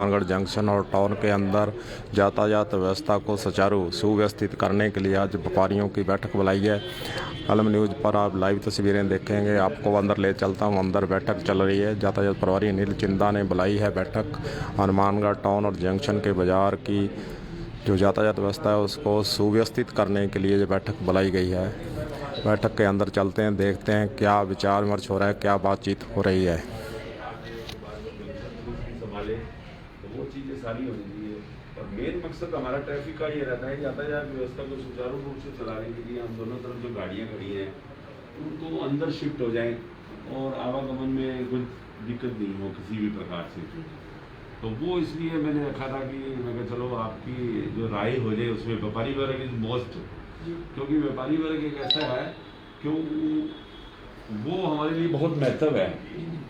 Hanumangarh junction और town के अंदर यातायात व्यवस्था को सुचारू सुव्यवस्थित करने के लिए आज व्यापारियों की बैठक बुलाई है। अलम न्यूज़ पर आप लाइव तस्वीरें देखेंगे। आपको अंदर ले चलता हूं। अंदर बैठक चल रही है। यातायात प्रभारी अनिल चिंदा ने बुलाई है बैठक। हनुमानगढ़ टाउन और जंक्शन के बाजार की जो यातायात व्यवस्था है उसको सुव्यवस्थित करने के लिए ये बैठक बुलाई गई है। बैठक के अंदर चलते हैं, देखते हैं क्या विचार विमर्श हो रहा है, क्या बातचीत हो रही है। वो चीज़ें सारी होनी चाहिए और मेन मकसद हमारा ट्रैफिक का ये रहता है, यातायात व्यवस्था को सुचारू रूप से चलाने के लिए हम दोनों तरफ जो गाड़ियाँ खड़ी हैं उनको अंदर शिफ्ट हो जाएं और आवागमन में कोई दिक्कत नहीं हो किसी भी प्रकार से। तो वो इसलिए मैंने रखा था कि मैं कहा चलो आपकी जो राय हो जाए उसमें। व्यापारी वर्ग इज मोस्ट, क्योंकि व्यापारी वर्ग एक ऐसा है क्यों वो हमारे लिए बहुत महत्व है।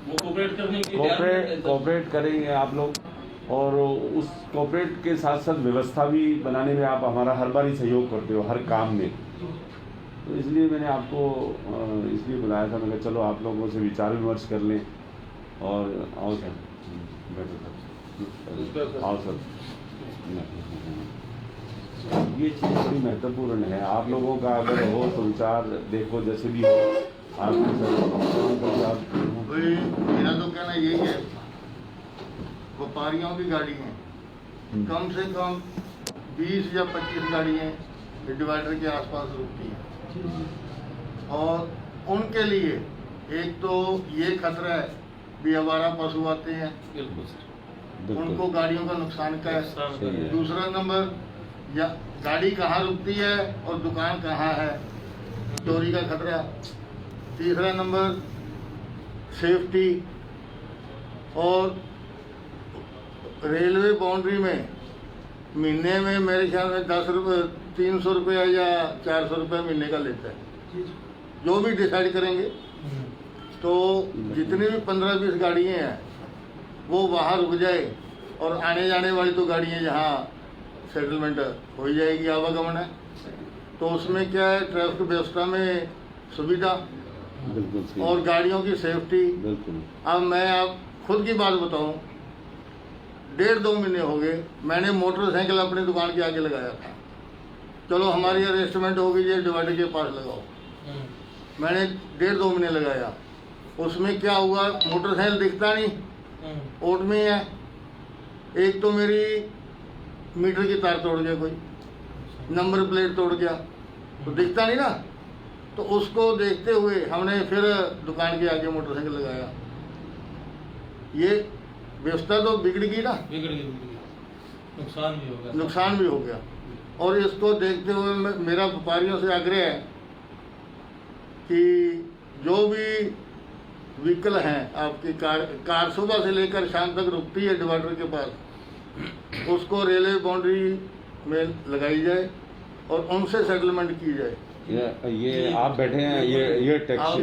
वो कोऑपरेट करेंगे आप लोग और उस कोऑपरेट के साथ साथ व्यवस्था भी बनाने में आप हमारा हर बार ही सहयोग करते हो हर काम में। तो इसलिए मैंने आपको इसलिए बुलाया था। मैंने चलो आप लोगों से विचार विमर्श कर लें और आओ सर, आओ सर। ये चीज़ बड़ी महत्वपूर्ण है। आप लोगों का अगर हो तो विचार देखो जैसे भी हो मेरा तो कहना यही है, व्यापारियों की गाड़ी हैं कम से कम 20 या 25 गाड़ियाँ डिवाइडर के आसपास रुकती हैं और उनके लिए एक तो ये खतरा है भी आवारा पशु आते हैं, उनको गाड़ियों का नुकसान का है। दूसरा नंबर या गाड़ी कहाँ रुकती है और दुकान कहाँ है, चोरी का खतरा। तीसरा नंबर सेफ्टी। और रेलवे बाउंड्री में महीने में मेरे ख्याल में 10 रुपये 300 रुपया या 400 रुपये महीने का लेता है, जो भी डिसाइड करेंगे। तो जितनी भी 15-20 गाड़ियाँ हैं वो वहाँ रुक जाए और आने जाने वाली तो गाड़ियाँ जहाँ सेटलमेंट हो जाएगी, आवागमन है। तो उसमें क्या है, ट्रैफिक व्यवस्था में सुविधा और गाड़ियों की सेफ्टी। अब मैं आप खुद की बात बताऊं, 1.5-2 महीने हो गए मैंने मोटरसाइकिल अपनी दुकान के आगे लगाया था। चलो हमारी अरेस्टमेंट हो गई, ये डिवाइडर के पास लगाओ। मैंने 1.5-2 महीने लगाया। उसमें क्या हुआ, मोटरसाइकिल दिखता नहीं, ओट में है। एक तो मेरी मीटर की तार तोड़ गया, कोई नंबर प्लेट तोड़ गया, तो दिखता नहीं ना। तो उसको देखते हुए हमने फिर दुकान के आगे मोटरसाइकिल लगाया। ये व्यवस्था तो बिगड़ गई ना, नुकसान भी हो गया। और इसको देखते हुए मेरा व्यापारियों से आग्रह है कि जो भी व्हीकल हैं आपकी कार सुबह से लेकर शाम तक रुकती है डिवाइडर के पास, उसको रेलवे बाउंड्री में लगाई जाए और उनसे सेटलमेंट की जाए। ये आप बैठे हैं, ये टैक्सी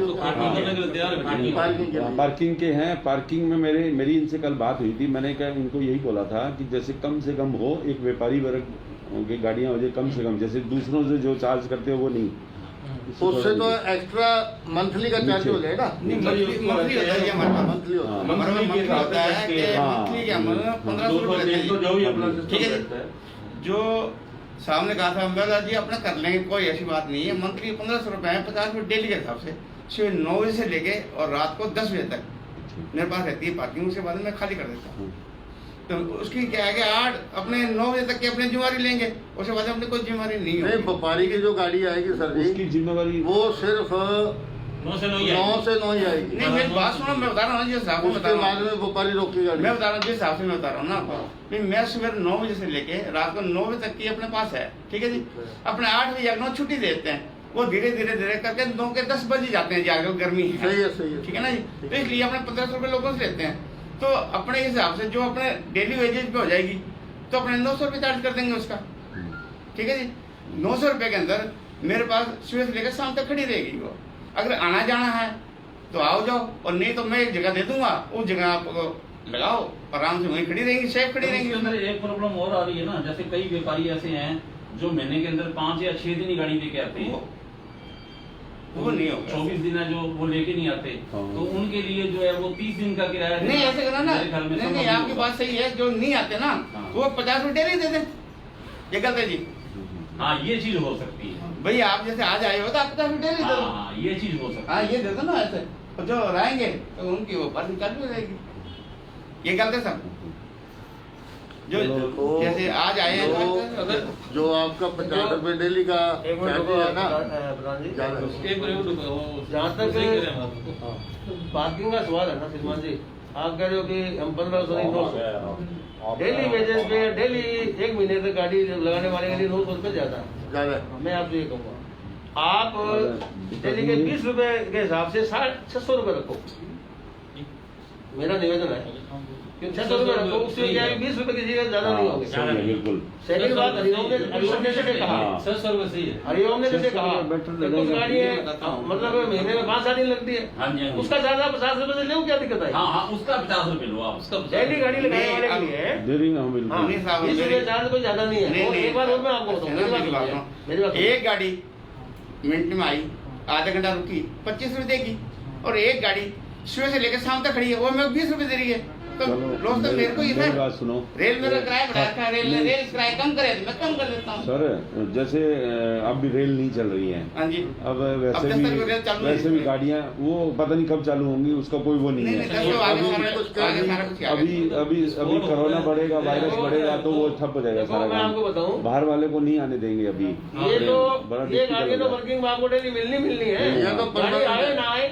पार्किंग के हैं। पार्किंग में मेरी इनसे कल बात हुई थी। मैंने कहा इनको यही बोला था कि जैसे कम से कम हो, एक व्यापारी वर्ग की गाड़ियां हो जाए कम से कम, जैसे दूसरों से जो चार्ज करते हो वो नहीं। उससे तो एक्स्ट्रा मंथली का चार्ज हो जाएगा। मंथली होता है। जो सामने कहा था अम्बाला जी अपना कर लेंगे, कोई ऐसी बात नहीं है। मंथली 1500 रुपए है, 50 रुपये डेली के हिसाब से। सुबह 9 बजे से लेके और रात को 10 बजे तक मेरे पास रहती है पार्किंग। उसके बाद मैं खाली कर देता हूँ। तो उसकी क्या है कि 8 अपने 9 बजे तक की अपनी जिम्मेवारी लेंगे, उसके बाद अपनी कोई जिम्मेवारी नहीं है। व्यापारी की जो गाड़ी आएगी सर जी, उसकी जिम्मेवारी वो सिर्फ 9 से 9 ही आएगी। नहीं मेरी बात सुनो, मैं बता रहा हूँ जिस हिसाब से बता रहा हूँ। व्यापारी रोकी गाड़ी मैं बता रहा हूँ जिस हिसाब से मैं बता रहा हूँ ना। मैं सुबह 9 बजे से लेके रात को 9 बजे तक की अपने पास है, ठीक है जी। अपने 8 बजे जाकर छुट्टी देते हैं, वो धीरे धीरे करके 9 के 10 बजे जाते हैं जाकर, गर्मी है। सही है ठीक है ना जी। तो इसलिए अपने 1500 रुपये लोगों से लेते हैं। तो अपने हिसाब से जो अपने डेली वेजेज पे हो जाएगी तो अपने 900 रुपये चार्ज कर देंगे उसका, ठीक है जी। 900 रुपये के अंदर मेरे पास सुबह से लेकर शाम तक खड़ी रहेगी वो। अगर आना जाना है तो आओ जाओ, और नहीं तो मैं एक जगह दे दूंगा, उस जगह आप लगाओ, आराम से वहीं खड़ी रहेंगी, सेफ खड़ी रहेंगी। अंदर एक प्रॉब्लम और आ रही है ना, जैसे कई व्यापारी ऐसे हैं जो महीने के अंदर 5 या 6 दिन ही गाड़ी लेके आते हैं। वो नहीं होगा। 24 दिन है जो वो लेके नहीं आते, तो उनके लिए जो है वो 30 दिन का किराया नहीं ऐसे करना ना, मेरे ख्याल में नहीं संभव आपकी होगा। बात सही है, जो नहीं आते ना हाँ। वो 50 रुपये डेली दे दें, ये गलत है जी। हाँ ये चीज हो सकती है। भाई आप जैसे आज आए हो तो आप 50 रुपये डेली दे दो। हाँ ये चीज हो सकती हाँ है। ये दे दो ना ऐसे, और जो रहेंगे तो उनकी वो पार्टी चालू हो जाएगी। ये गलत है सब, जो तो जैसे आज आए हैं तो अगर जो आपका 50 रुपए डेली का चार्ज है ना, ज्यादा जहाँ तक पार्किंग का सवाल है ना श्रीमान जी, आप कह रहे हो कि हम 1500 नहीं 900 डेली वेजेस पे डेली 1 महीने तक गाड़ी लगाने वाले के लिए 900 रुपये ज्यादा है। ज्यादा है। मैं आपसे ये कहूँगा आप डेली के 20 रुपए के हिसाब से 650 रुपये रखो, मेरा निवेदन है। 600 रुपये रखो, उससे क्या है 20 रुपये किसी का ज्यादा नहीं होंगे। बिल्कुल सेकंड बात हरिओम ने जैसे कहा, 600 रुपये सही है। हरिओम ने जैसे कहा कि कुछ गाड़ी है मतलब महीने में 5-7 दिन लगती है, हाँ जी, हाँ जी। उसका ज्यादा 50 रुपये से लो, क्या दिक्कत है? हाँ हाँ उसका 50 रुपये लो आप, उसका 50 डेली गाड़ी लगाने वाले के लिए दे रही हूँ बिल्कुल। हाँ, नहीं साहब, 20 रुपये चार्ज कोई ज्यादा नहीं है। और एक बार और मैं आपको बताऊँ, मेरी बात सुनो, मेरी बात सुनो। एक गाड़ी मिनट में आई, आधा घंटा रुकी, 25 रुपये देगी, और एक गाड़ी सुबह से लेकर शाम तक खड़ी है, वो मैं 20 रुपये दे रही है। तो लॉस तो मेरे को ही मेरी है। बात सुनो रेल मेरा किराया बढ़ा रखा है, रेल किराया कम करे तो मैं कम कर देता हूँ। सर, जैसे अब भी रेल नहीं चल रही है, हाँ जी, अब अब वैसे 10 तारीख को रेल चालू भी वैसे है। भी गाड़ियाँ वो पता नहीं कब चालू होंगी, उसका कोई वो नहीं नहीं है। नहीं 10 आगे सारा कुछ आगे। अभी कोरोना बढ़ेगा, वायरस बढ़ेगा तो वो ठप हो जाएगा देखो, सारा मैं काम। आपको बताऊं, बाहर वाले को नहीं आने देंगे अभी। ये तो बड़ा ये गाड़ी difficult तो होगा। वर्किंग आपको डेली मिलनी है। ये तो गाड़ी आए ना आए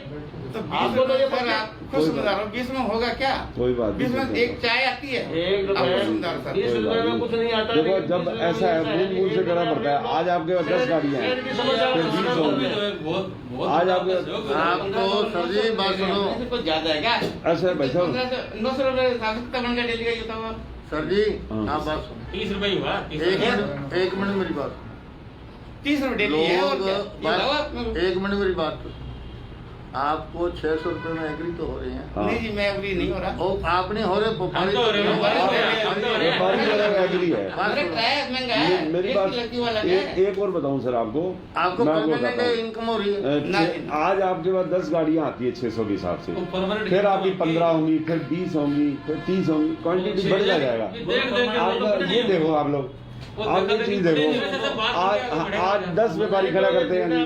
तो आपको तो ये सर आप खुद समझदार हो, 20 में होगा क्या? कोई बात 20 नहीं। में एक चाय आती है, 1 आप रुपए खुद समझदार सर। 20 रुपए में कुछ नहीं आता। देखो लेकिन जब 20 रुपए ऐसा है में मूल से करना पड़ता है। आज आपके पास 10 गाड़ियाँ हैं, शहर की समस्या फिर को 20 सुनना होंगे। होगा। आज आपके आपको सर जी बात सुनो, कुछ ज्यादा है क्या? ऐसा है भाई साहब, 900 रुपये हिसाब से कितना बन गया डेली का ये बताओ आप? सर जी हाँ। आप बात सुनो, 30 रुपये हुआ। 1 मिनट मेरी बात। 30 रुपये डेली है और क्या? ये बताओ आप मेरे को। 1 मिनट मेरी बात। आपको 600 रुपए में एग्री तो हो रही है, हाँ। नहीं जी मैं अग्री नहीं हो रहा। और आपने हो रहे व्यापारी हम तो हो रहे हैं, व्यापारी वाला एग्री है। मेरा किराया महंगा है, मेरी एक बात लड़की वाला है। एक और बताऊं सर आपको, आपको मैं आपको परमानेंट बताता हूं। इनकम हो रही है। आज आपके पास 10 गाड़ियां आती है 600 के हिसाब से, वो permanent फिर आपकी इनकम 15 होंगी, फिर 20 होंगी, फिर 30 होंगी, क्वांटिटी बढ़ता जाएगा। आप ये देखो, आप लोग आप एक चीज देखो, आज 10 व्यापारी खड़ा करते हैं नहीं,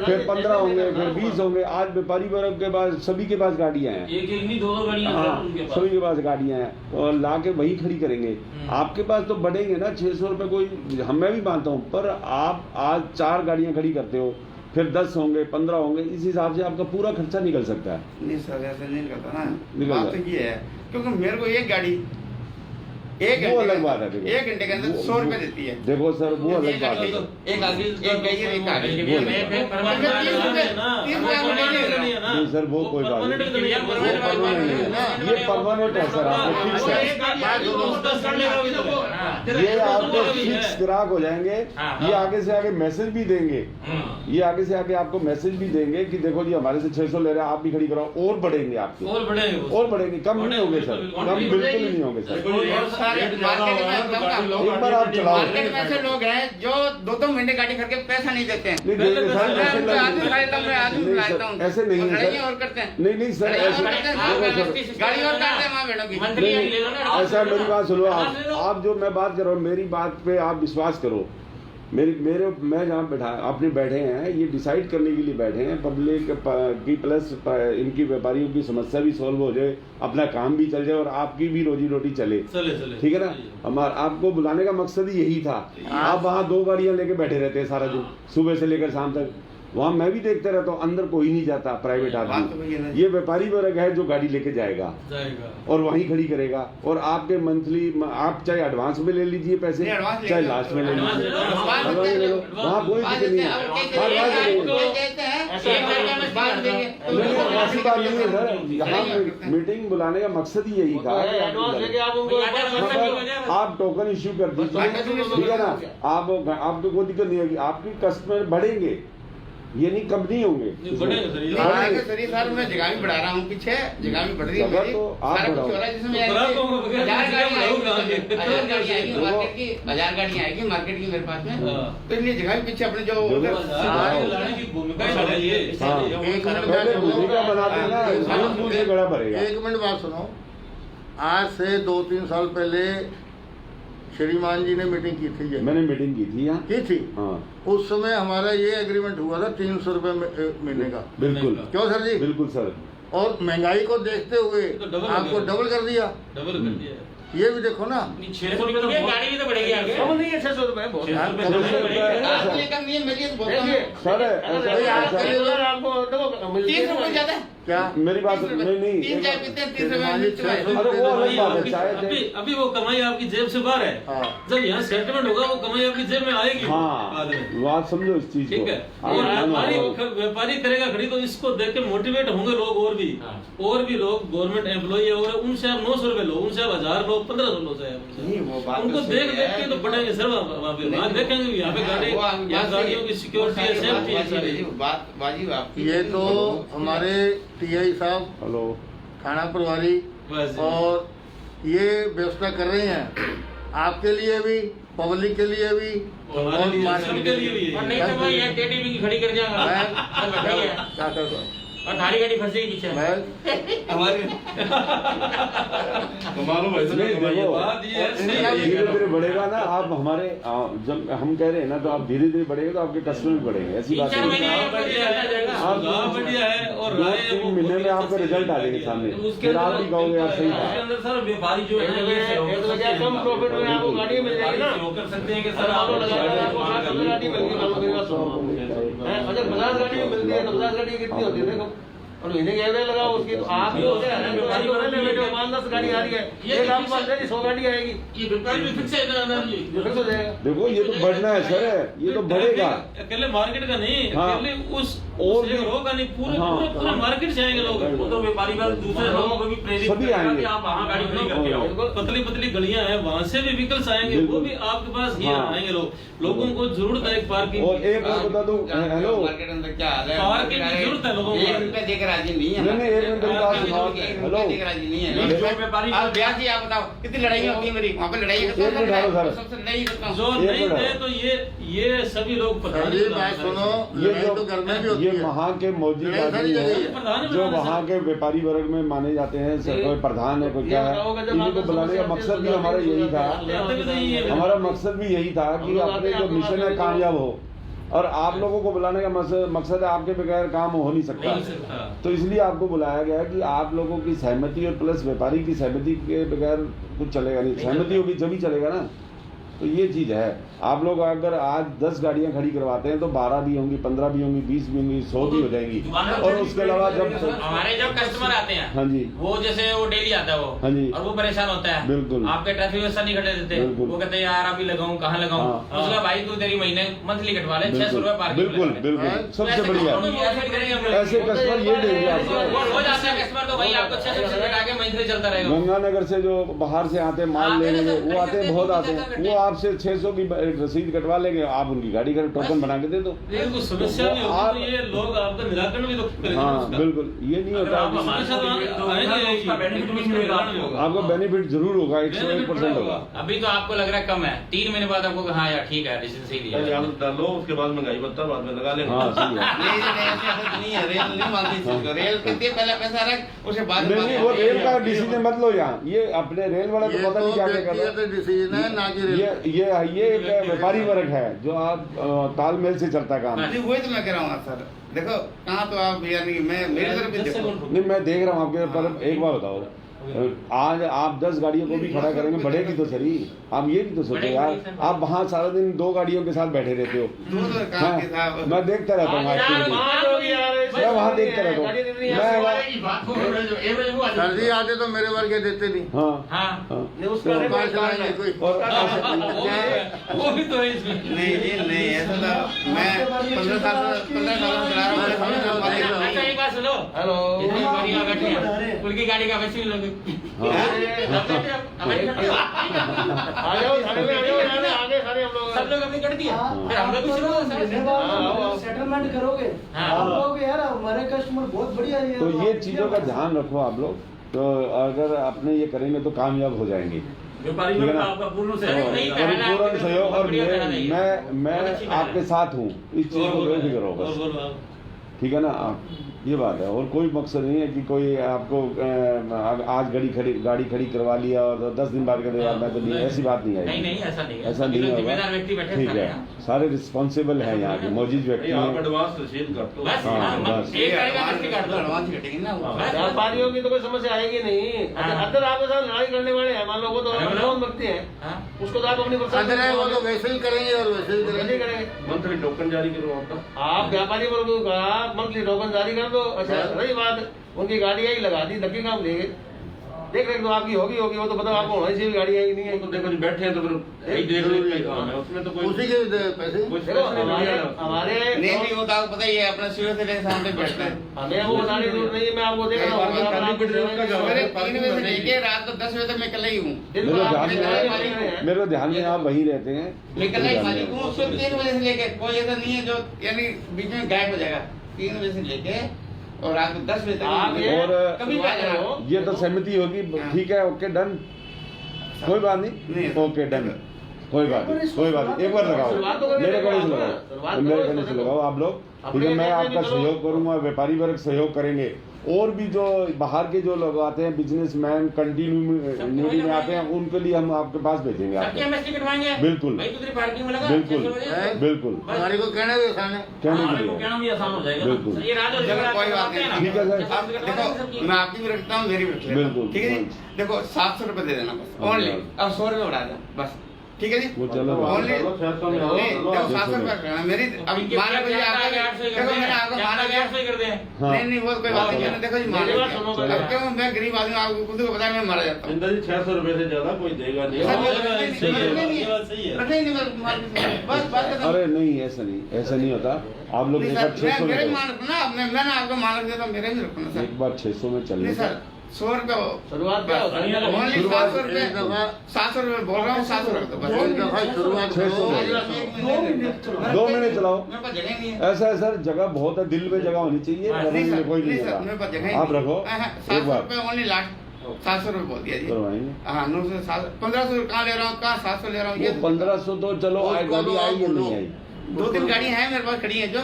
फिर 15 होंगे, फिर 20 होंगे। आज व्यापारी वर्ग के पास सभी के पास गाड़ियां हैं, एक नहीं 2 गाड़ियाँ हाँ, उनके पास। सभी के पास गाड़ियां हैं और ला के वही खड़ी करेंगे। आपके पास तो बढ़ेंगे ना 600 रुपए, कोई मैं भी मानता हूँ, पर आप आज 4 गाड़ियां खड़ी करते हो, फिर 10 होंगे, 15 होंगे, इस हिसाब से आपका पूरा खर्चा निकल सकता है। नहीं सर ऐसे नहीं करता ना, निकल बात जाए। तो ये है क्योंकि मेरे को एक गाड़ी वो अलग बात है। देखो 1 घंटे के अंदर 100 रुपए देती है। देखो सर, वो अलग बात है। एक आगे एक गई है, एक आगे। वो अलग बात है। नहीं सर, वो कोई बात नहीं, ये परमानेंट है सर, आपको फिक्स है। ये आपको फिक्स ग्राहक हो जाएंगे। ये आगे से आगे मैसेज भी देंगे, ये आगे से आगे आपको मैसेज भी देंगे कि देखो जी हमारे से 600 ले रहे हैं, आप भी खड़ी कराओ, और बढ़ेंगे आपके, और बढ़ेंगे, कम नहीं होंगे सर, कम बिल्कुल ही नहीं होंगे सर। मार्केट में एक बार आप चलाओ। मार्केट में ऐसे लोग हैं जो 2-2 महीने गाड़ी करके पैसा नहीं देते हैं। नहीं देंगे सर, ऐसे मैं आदमी खरीदता हूँ, मैं आदमी नहीं बुलाता सर, हूँ, ऐसे नहीं है लड़ाइयाँ सर। और करते हैं, नहीं नहीं सर, लड़ाइयाँ ऐसे और करते हैं, देखो सर, गाड़ी और काटते हैं वहाँ बैठो की। नहीं, ऐसा है, मेरी बात सुनो। आप जो मैं बात कर रहा हूँ, मेरी बात पे आप विश्वास करो। मैं जहाँ बैठा अपने बैठे हैं, ये डिसाइड करने के लिए बैठे हैं पब्लिक की, प्लस इनकी व्यापारियों की समस्या भी सॉल्व हो जाए, अपना काम भी चल जाए और आपकी भी रोजी रोटी चले। ठीक है ना? हमारा आपको बुलाने का मकसद ही यही था। आप वहाँ 2 गाड़ियाँ लेके बैठे रहते हैं सारा दिन, सुबह से लेकर शाम तक। वहाँ मैं भी देखते रहता हूँ, अंदर कोई नहीं जाता प्राइवेट आदमी। ये व्यापारी वर्ग है जो गाड़ी लेके जाएगा और वहीं खड़ी करेगा। और आपके मंथली, आप चाहे एडवांस में ले लीजिए पैसे, नहीं, एडवांस ले चाहे लो। लास्ट में ले लीजिए, एडवांस एडवांस ले लो, वहाँ कोई दिक्कत नहीं है। हाँ, एडवांस ले लो। नहीं, ऐसी बात नहीं है सर, यहाँ मीटिंग बुलाने का मकसद ही यही था। एडवांस लेके आप उनको आप टोकन इश्यू कर दीजिए, ठीक है ना? आपको कोई दिक्कत नहीं होगी, आपके कस्टमर बढ़ेंगे, ये नहीं कम नहीं होंगे। बढ़ेगा सर, ये नहीं, बढ़ेगा सर, ये सर मैं जगह भी बढ़ा रहा हूँ, पीछे जगह भी बढ़ रही है जगह मेरी। तो आप सारा कुछ बढ़ाओ। हो रहा है, जिसमें तो बढ़ा तो हूँ, बगैर 1000 गाड़ियाँ जगह आएंगी, बढ़ाऊंगा आगे। 1000 गाड़ियाँ आएंगी देखो। मार्केट की, 1000 गाड़ियाँ आएंगी मार्केट की मेरे पास में। हाँ। तो इसलिए जगह भी पीछे अपने जो देखो, उधर- लाने की भूमिका ही बढ़ाई है। हाँ। एक मिनट पहले बात सुनो। भूमिका बनाते ना जमीन पूछ से गड़ा भरेगा। एक मिनट बात सुनो। आज से 2-3 साल पहले श्रीमान जी ने मीटिंग की थी, ये मैंने मीटिंग की थी यहाँ। की थी। हाँ उस समय हमारा ये एग्रीमेंट हुआ था 300 रुपए महीने का। बिल्कुल क्यों सर जी? बिल्कुल सर। और महंगाई को देखते हुए तो डबल हो आपको गया। डबल कर दिया। डबल कर दिया है। ये भी देखो ना। 600 रुपये तो गाड़ी भी तो बढ़ेगी आगे। कम नहीं है 600 रुपए बहुत। 600 रुपये तो तो बढ़ेगी। आपके लिए कम नहीं है, मेरे लिए तो बहुत कम देखिए है। सर अगर ऐसा- आपके ऐसा- लिए आपको डबल 30 रुपये ज्यादा है। क्या? मेरी बात 30 रुपये। नहीं तीन चाय पीते हैं, 30 रुपये श्रीमान में जी, मिर्च है। 600 अरे वो अलग बात है। अभी चाहे अभी- अभी वो कमाई आपकी जेब से बाहर है। हाँ। जब यहाँ सेटलमेंट होगा वो कमाई आपकी जेब में आएगी हाँ बाद में। बात समझो इस चीज को। ठीक है। आप और मानो- व्यापारी व्यापारी करेगा खड़ी तो इसको देख के मोटिवेट होंगे लोग और भी लोग गवर्नमेंट एम्प्लॉई और उनसे आप 900 रुपए लो, उनसे आप 1000 लो, 1500 लो चाहे आप नहीं, वो बात उनको तो सही देख देख है, के तो बढ़ेंगे सर वहाँ पे वहाँ देखेंगे भी यहाँ पे गाड़ी वो यहाँ गाड़ियों की सिक्योरिटी है, सेफ्टी है सारी। बात वाजिब आपकी। ये तो हमारे टीआई साहब, हेलो थाना प्रभारी बस। और ये व्यवस्था कर रहे हैं आपके लिए भी, पब्लिक के लिए भी और हमारे लिए, मार्केट सबके लिए भी है। और नहीं तो भाई ये टेडी भी खड़ी कर जाएगा मैं क्या कर रहा हूँ? और थाली गाड़ी फंसेगी पीछे मैं मालूम है नहीं, देखो, बात ये है, सही धीरे है। धीरे धीरे बढ़ेगा ना। आप हमारे जब हम कह रहे हैं ना तो आप धीरे धीरे बढ़ेगा तो आपके कस्टमर भी बढ़ेंगे। ऐसी बात 3-4 महीने नहीं है। में बढ़िया जाएगा। आप सुझाव बढ़िया है और 2-3 महीने में आपका रिजल्ट आ जाएंगे सामने। उसके फिर आप भी कहोगे यार सही उसके था। अंदर सर व्यापारी जो है एक वजह कम प्रॉफिट में आपको गाड़ी मिल जाएगी ना। वो कर सकते हैं कि सर मान लो आप लगा आपको 60 गाड़ी मिल गई, मान लो मेरी बात सुनो। हैं, अगर 50 गाड़ी मिलती है तो 50 गाड़ी कितनी होती है देखो। और महीने के एवरेज लगाओ उसकी, तो आप जो होते हैं तो गाड़ी बनाने में जो 5-10 गाड़ी आ रही है, एक आपके पास नहीं 100 गाड़ी आएगी, ये व्यापारी भी फिक्स है ना जी। जो फिक्स हो जाएगा। देखो ये तो बढ़ना है सर, ये तो बढ़ेगा। अकेले मार्केट का नहीं, हाँ। अकेले उस और एक भी- रोग का नहीं, पूरे हाँ। पूरे पूरे मार्केट से आएंगे लोग। वो तो व्यापारी बात दूसरे लोगों को भी प्रेरित सभी करेगा आएंगे। कि आप वहाँ गाड़ी खड़ी करके आओ। बिल्कुल पतली पतली गलियां हैं, वहां से भी व्हीकल्स आएंगे, वो बिल्कुल। भी आपके पास ही हाँ। आएंगे लोग। लोगों को जरूरत है एक पार्किंग और एक और बता दूं, हेलो मार्केट अंदर क्या हाल है? पार्किंग की जरूरत है लोगों को। 1 रुपया देकर राजी नहीं है। नहीं, नहीं, 1 मिनट मेरी बात सुनाओ। एक हेलो। रुपया देकर राजी नहीं है। जो व्यापारी आप ब्याज ही आप बताओ कितनी लड़ाई होती है मेरी वहाँ पे लड़ाई करता एक मिनट हूँ, हालो सर। सबसे लड़ाई करता हूँ। जो एक नहीं मिनट। दे तो ये सभी लोग प्रधान ये बात सुनो, ये लड़ाई तो घर में भी होती ये है। वहाँ के मौजूद लड़ाई सारी आदमी जगह ही हैं है। प्रधान जो वहाँ के व्यापारी वर्ग में माने जाते हैं, सर कोई प्रधान है कोई क्या है, इन्हीं को बुलाने का मकसद भी हमारा यही था। हमारा मकसद भी यही था कि अपने जो मिशन है कामयाब हो। और आप लोगों को बुलाने का मकसद है आपके बगैर काम हो नहीं सकता। नहीं सकता। तो इसलिए आपको बुलाया गया कि आप लोगों की सहमति और प्लस व्यापारी की सहमति के बगैर कुछ चलेगा नहीं। सहमति होगी जब ही चलेगा ना। तो ये चीज है। आप लोग अगर आज 10 गाड़ियां खड़ी करवाते हैं तो 12 भी होंगी, 15 भी होंगी, 20 भी होंगी, 100 भी हो जाएंगी। और उसके अलावा जब हमारे जब कस्टमर आते हैं हाँ जी, वो जैसे वो डेली आता है हाँ जी। वो और वो परेशान होता है। बिल्कुल। आपके ट्रैफिक व्यवस्था नहीं खड़े देते, बिल्कुल। वो कहते हैं यार अभी लगाऊं कहाँ लगाऊं। हाँ। उसका भाई तू तेरी महीने मंथली कटवा ले 600 रुपए पार्किंग बिल्कुल बिल्कुल सबसे बढ़िया ऐसे कस्टमर ये देंगे आपको। हो जाता है कस्टमर तो भाई आपको 600 रुपए आगे मंथली चलता रहेगा। गंगानगर से जो बाहर से आते हैं माल आते लेने हैं के, तो वो आते हैं, बहुत आते हैं। करते वो आपसे 600 की रसीद कटवा लेंगे, आप उनकी गाड़ी का टोकन बना के दे दो। कोई समस्या नहीं होगी तो ये लोग आपका निराकरण भी तो करेंगे हाँ उसका। बिल्कुल, ये नहीं अगर आप होता। हमारे साथ आएंगे उसका बेनिफिट भी मिलेगा आपको। आपको बेनिफिट जरूर होगा, 101% होगा। अभी तो आपको लग रहा है कम है, 3 महीने बाद आपको हाँ यार ठीक है डिसीजन सही लिया। डालो उसके बाद महंगाई भत्ता बाद में लगा लेना। हाँ सही है। नहीं नहीं ऐसा नहीं है, रेल नहीं मानती इस चीज को। रेल कहती है पहले पैसा रख उसे बाद में नहीं वो रेल का डिसीजन मत लो यहाँ। ये अपने रेल वाला ये तो पता नहीं तो क्या क्या कर रहा है। व्यक्तिगत डिसीजन है ना कि रेल। ये एक व्यापारी वर्ग है जो आप तालमेल से चलता काम। नहीं वही तो मैं कह रहा हूँ सर। देखो कहाँ तो आप यानी मैं मेरी तरफ भी देखो। नहीं मैं देख रहा हूँ आपके पर। एक बार बताओ, आज आप 10 गाड़ियों को भी खड़ा करेंगे, बढ़ेगी तो सही। आप ये भी तो सोचो यार, आप वहाँ सारा दिन 2 गाड़ियों के साथ बैठे रहते हो। दूर काम के हाँ, साथ मैं देखता रहता हूँ एक्टिविटी, मैं वहाँ देखता रहता हूँ। सर जी आते तो मेरे वर्ग के देते नहीं। हाँ हाँ हाँ। उसका तो- पाँच लाएंगे कोई। और वो भी तो है इसमें। नहीं जी नहीं ऐसा तो मैं 15 साल चला रहा हूँ। अच्छा एक बात सुनो, हेलो इतनी बढ़िया बैठे हैं, उनकी गाड़ी का वैसे भी लोगे। आ जाओ थाने में, आ जाओ आगे सारे हम लोग सब लोग अपनी कर दिया, फिर हम लोग भी शुरू हो सेटलमेंट करोगे आप लोग यार, हमारे कस्टमर बहुत बढ़िया है। तो ये चीज़ों का ध्यान रखो आप लोग, तो अगर अपने ये करेंगे तो कामयाब हो जाएंगे। व्यापारी ठीक है लोग ना? आपका पूर्ण और सहयोग। पूर्ण सहयोग, और मैं आपके साथ हूँ, इस चीज़ को बेफिक्र रहो बस, ठीक है ना? ये बात है, और कोई मकसद नहीं है कि कोई आपको आज गाड़ी खड़ी करवा लिया और 10 दिन बाद कहते यार मैं तो नहीं, ऐसी बात नहीं है। नहीं ऐसा नहीं है, ऐसा नहीं होगा, जिम्मेदार व्यक्ति बैठे ठीक है, सारे रिस्पॉन्सिबल हैं यहाँ के मौजूद व्यक्ति आप हैं। एडवांस रसीद कर दो। बस हाँ, बस। एक एडवांस की काट दो, एडवांस ही कटेगी ना वो। बस। व्यापारियों की तो कोई समस्या आएगी नहीं। अगर आपके साथ लड़ाई करने वाले हैं, मान लो वो तो अनजान व्यक्ति है, उसको तो आप अपनी अंदर है, वो तो वैसे ही करेंगे और वैसे ही करेंगे। मंथली टोकन जारी करो आपका। आप व्यापारी वर्ग का मंथली टोकन जारी कर दो। अच्छा रही बात, उनकी गाड़ी आई लगा दी, धक्के काम लेंगे, देख रहे तो आपकी होगी वो तो बताओ आपको होनी चाहिए गाड़ी आई नहीं है। तो देखो जी बैठे हैं तो फिर यही देख लेते हैं, उसमें तो कोई उसी के पैसे देखो हमारे नहीं वो तो आपको पता ही है, अपना सूर्य से लेकर सामने बैठता है। हमें वो बताने की जरूरत नहीं है, मैं आपको देख रहा हूँ। सवेरे 3 बजे से लेके रात को 10 बजे तक मैं कल ही हूँ। मेरे ध्यान में आप वही रहते हैं, मैं कल ही मालिक हूँ, सुबह 3 बजे से लेके कोई ऐसा नहीं है जो यानी बीच में गायब हो जाएगा। 3 बजे से लेके और रात को 10 बजे तक और कभी भी आ जाना। ये तो सहमति होगी, ठीक है, ओके डन, कोई बात नहीं, ओके डन, कोई बात नहीं, एक बार लगाओ, मेरे कहने से लगाओ आप लोग, ठीक है? मैं आपका सहयोग करूंगा, व्यापारी वर्ग सहयोग करेंगे, और भी जो बाहर के जो लोग आते हैं, बिजनेसमैन कंटिन्यूटी में आते हैं, उनके लिए हम आपके पास भेजेंगे आपको। बिल्कुल बिल्कुल बिल्कुल, हमारे को कहने दो कहने के लिए कहना भी आसान हो जाएगा। बिल्कुल, कोई बात नहीं, ठीक है सर, अब देखो मैं आपकी भी रखता हूँ, मेरी भी रख लेता हूँ, बिल्कुल, ठीक है जी? देखो 700 रुपए दे देना बस, ओनली, अब 100 रुपए बढ़ा देना बस, ठीक है जी? वो चलो ओनली देखो 700 रुपए करना मेरी, अब माना कोई आपका, देखो मैंने आपको माना गया, हाँ। नहीं वो कोई बात नहीं है, देखो जी माना गया, सुनो, अब क्यों मैं गरीब आदमी, आपको खुद को बताया मैं मारा जाता हूँ। इंदर जी 600 रुपए से ज्यादा कोई देगा नहीं। रखने ही नहीं बस बात खत्म। अरे नहीं, ऐसा नहीं होता, आप लोग एक बार 600 में मेरे करो। मान रखना, मैंने आपको मान रख दिया तो मेरे भी रखना सर। एक बार 600 में चल नहीं लेते, सर 100 रुपए हो, शुरुआत क्या होता है? ओनली 700 रुपए, 700 रुपए बोल रहा हूँ, 700 रख दो बस। एक दफा शुरुआत 600 में। 2 महीने चलाओ, मेरे पास जगह नहीं है। ऐसा है सर, जगह बहुत है, दिल में जगह होनी चाहिए, नहीं रखने सर, में कोई नहीं नहीं सर, मेरे पास जगह ही है, आप नहीं। रखो, हाँ, एक 700 बार रुपए ओनली लास्ट 700 रुपए बोल दिया जी। करवाएंगे। हाँ 9 से 7 1500 कहाँ ले रहा हूँ, कहाँ 700 ले रहा हूँ, ये 1500 तो चलो, गाड़ी आई या नहीं आई, 2-3 गाड़ी है मेरे पास खड़ी है जो,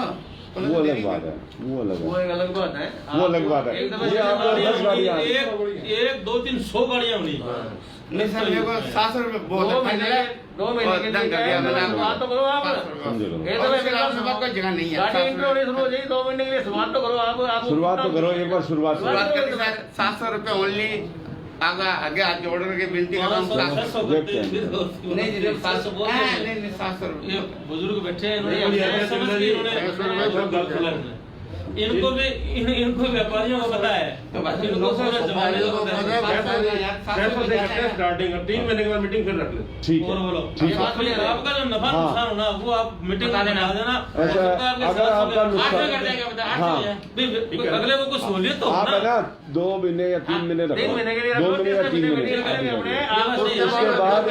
वो अलग बात है, वो अलग वो है, एक अलग बात है। वो अलग बात है। एक दफा ये आपको 10 गाड़ियाँ एक 2-300 गाड़ियाँ होंगी। नहीं सर मेरे को 700 रुपए बहुत है, फाइनल है। 2 महीने और के डन कर दिया मैंने आपको। बात तो करो आप। समझ लो, एक और दफा उसके अलावा मेरे पास कोई जगह नहीं है। गाड़ी इंट्रोड्यूस हो जाएगी 2 महीने के लिए, शुरुआत तो करो आप शुरुआत तो करो, एक बार शुरुआत करो। शुरुआत करके सर 700 रुपए ओनली, आगे हाथ जोड़ करके विनती कर रहा हूँ 700। देखते हैं। नहीं जी 700 नहीं 700 ये रुपए। बुजुर्ग बैठे हैं, नहीं, इन्होंने समझ ली, इन्होंने इनको भी इनको व्यापारियों को पता है, इनको पूरा जमाने को पता है। स्टार्टिंग 3 महीने के बाद मीटिंग फिर रख ले। ठीक और है, बोलो, ठीक है। आपका जो नफा हाँ। नुकसान होना वो आप मीटिंग में बता देना। ऐसा अगर आपका नुकसान, हाँ, अगले को कुछ सहूलियत तो आप हो है ना 2 महीने या 3 महीने रखो, 3 महीने के लिए 2 महीने या 3 महीने, उसके बाद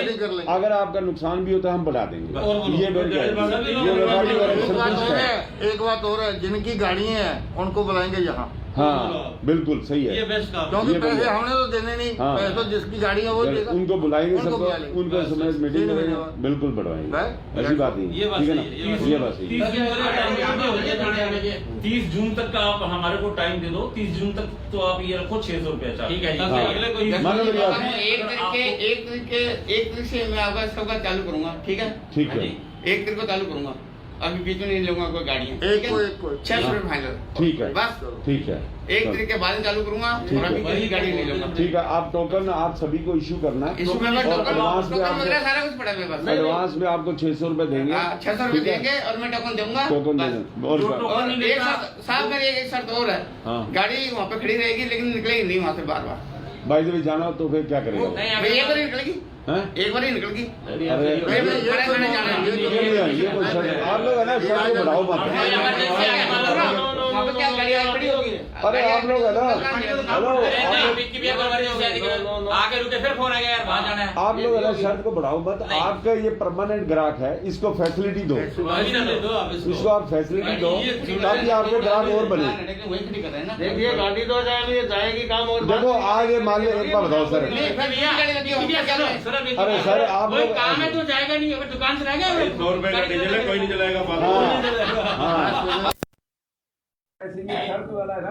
अगर आपका नुकसान भी होता है हम बढ़ा देंगे, ये मेरी गारंटी है। ये व्यापारी वर्ग संतुष्ट है। एक बात और है, जिनकी गाड़ियाँ हैं उनको बुलाएंगे यहाँ, हाँ बिल्कुल सही ये है, बेस्ट काम। क्योंकि ये पैसे बढ़िया। हमने तो देने नहीं, हाँ। पैसे तो जिसकी गाड़ी है वो देगा। उनको बुलाएंगे उनको सबको, बुला लेंगे। उनको समय मीटिंग करेंगे, बिल्कुल बढ़वाएंगे, ऐसी बात नहीं ये है, बात ठीक है सही है, ना, ये बात सही है। 30 जून तक का आप हमारे को टाइम दे दो। 30 जून तक तो आप ये रखो 600 रुपया चार्ज। ठीक है जी। ताकि अगले को मानो मेरी बात। एक तरीके से मैं आपका सबका चालू करूंगा, ठीक है? ठीक हाँ है। जी, एक तरीके को चालू करूंगा, अभी बीच में नहीं लूंगा कोई गाड़ियाँ, एक को 600 रुपए फाइनल, ठीक है, बस ठीक है, एक तरीके बाद में चालू करूंगा ठीक और अभी है। किसी गाड़ी नहीं लूंगा। ठीक है। आप टोकन आप सभी को इश्यू करना है, इशू में और एडवांस में टोकन वगैरह आपको, सारा कुछ पड़ा है मेरे पास। एडवांस में आपको 600 रुपए देंगे, 600 रुपए ठीक है? देंगे और मैं टोकन दूंगा, टोकन बस। देंगे और और एक साथ मेरी एक शर्त और है, हाँ। गाड़ी वहाँ पे खड़ी रहेगी लेकिन निकलेगी नहीं वहाँ से बार बार। भाई जब जाना हो तो फिर क्या करेगा, एक बार ही निकलेगी, हैं? एक बार ही निकलेगी। अरे मैंने जाना है। ये कोई शर्त, आप लोग है ना शर्त को बढ़ाओ मत। वहाँ पे क्या गाड़ी खड़ी होगी, अरे आप लोग है ना, हेलो, आगे रुके फिर फोन आ गया यार वहाँ जाना है। आप लोग है ना शर्त को बढ़ाओ मत। आपका ये परमानेंट ग्राहक है, इसको फैसिलिटी दो, इसको आप फैसिलिटी दो ताकि आपके ग्राहक और बने। देखिए गाड़ी तो जाएगी काम और देखो आगे मान लो, एक बार बताओ सर। अरे सर आप लोग काम है तो जाएगा नहीं, अगर दुकान से रहेगा 100 रुपए का डीजल है, कोई नहीं चलाएगा। हाँ शर्त वाला है ना,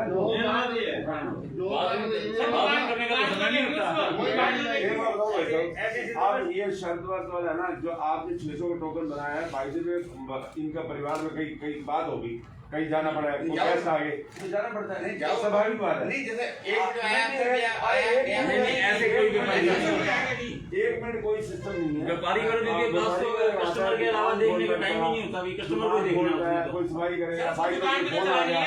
आप ये शर्त वाला है ना, जो आपने 600 का टोकन बनाया है, बाई द वे इनका परिवार में कई बात होगी, कहीं जाना पड़ा है, कैसे आगे जाना पड़ता है, नहीं स्वाभाविक बात है। नहीं जैसे एक मिनट कोई सिस्टम नहीं है, व्यापारी कस्टमर के अलावा देखने का टाइम ही नहीं होता, कस्टमर को देखना है, कोई सफाई करेगा, भाई फोन आ गया,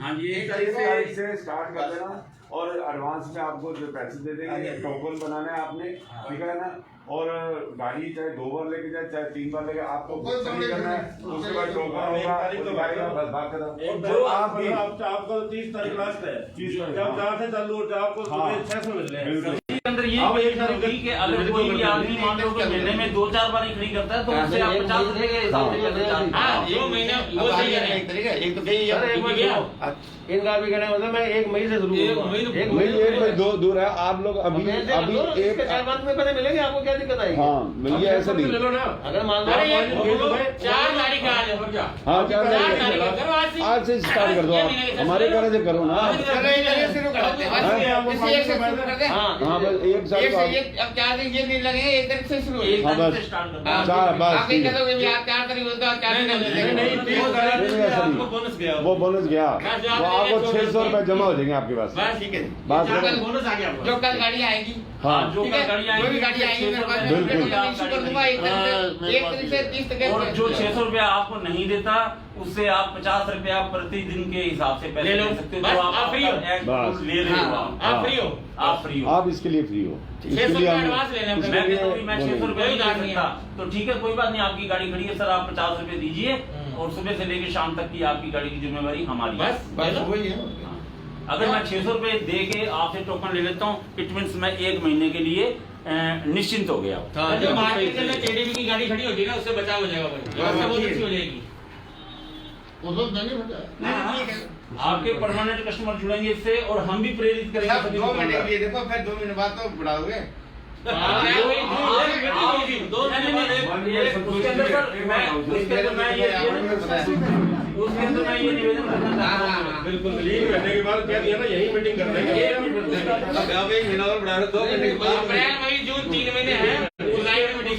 हाँ जी, एक तारीख से स्टार्ट कर देना और एडवांस में आपको जो पैसे दे देंगे, टोकन बनाना है आपने, ठीक है ना। और गाड़ी चाहे 2 बार लेके जाए चाहे 3 बार लेके, आपको नहीं करना है, उसके बाद टोकन होगा, बस बात खत्म। जो आपको 30 तारीख लास्ट है, जब 4 से चालू होता है आपको 600 मिल रहे हैं। अंदर ये होगी कि अगर कोई भी आदमी मान लो कि महीने में 2-4 बार ही खड़ी करता है तो उससे आप 50 रुपए के हिसाब से दो महीने वो सही है, एक तरीका एक तो इनका भी कहना मतलब मैं 1 मई से शुरू नहीं, 1 मई दूर है। आप लोग अभी एक 4-5 में पैसे मिलेंगे, आपको क्या दिक्कत आएगी? हाँ मिलिए, ऐसा नहीं, अगर मान लो 4 गाड़ी का हाँ 4 गाड़ी आज से स्टार्ट कर दो, आप हमारे कहने से करो ना। हाँ बस एक साल अब 4 दिन ये नहीं लगेंगे, 1 तारीख से शुरू हाँ बस 4 बस ठीक है। वो बोनस गया, वो आपको 600 रुपए जमा हो जाएंगे आपके पास। ठीक है, बात बोनस आ गया, जो कल गाड़ी आएगी, हाँ जो ठीक है, गाड़ी जो भी गाड़ी आएगी मेरे पास बिल्कुल। इशू कर दूंगा 1 तारीख से 30 तक। और जो 600 रुपया आपको नहीं देता उससे आप 50 रुपया प्रतिदिन के हिसाब से पैसे ले सकते हो, जो आप फ्री हो, बस ले रहे हो, आप फ्री हो, आप फ्री हो, आप इसके लिए फ्री हो, इसके 600 लिए रुपये एडवांस लेने इसके मैं लिए कहता हूँ मैं 600 रुपये नहीं कोई दे सकता, तो ठीक है कोई बात नहीं, आपकी गाड़ी खड़ी है सर, आप 50 रुपये दीजिए और सुबह से लेकर शाम तक की आपकी गाड़ी की जिम्मेवारी हमारी है। बस वही है। अगर मैं 600 रुपये दे के आपसे टोकन ले लेता हूँ, इट मीन्स मैं 1 महीने के लिए निश्चिंत हो गया। जो मार्केट के अंदर केडीबी की गाड़ी खड़ी होगी ना, उससे बचाव हो जाएगा भाई, बहुत अच्छी हो जाएगी। आपके परमानेंट कस्टमर जुड़ेंगे इससे और हम भी प्रेरित करेंगे सभी 2 महीने के लिए देखो, फिर 2 महीने बाद तो बढ़ाओगे। उसके अंदर मैं ये निवेदन करना चाहता हूँ, बिल्कुल 3 महीने के बाद क्या दिया ना, यही मीटिंग कर रहे हैं। 1 महीना और बढ़ा दो, 2 महीने के बाद अप्रैल मई जून 3 महीने हैं, जुलाई में मीटिंग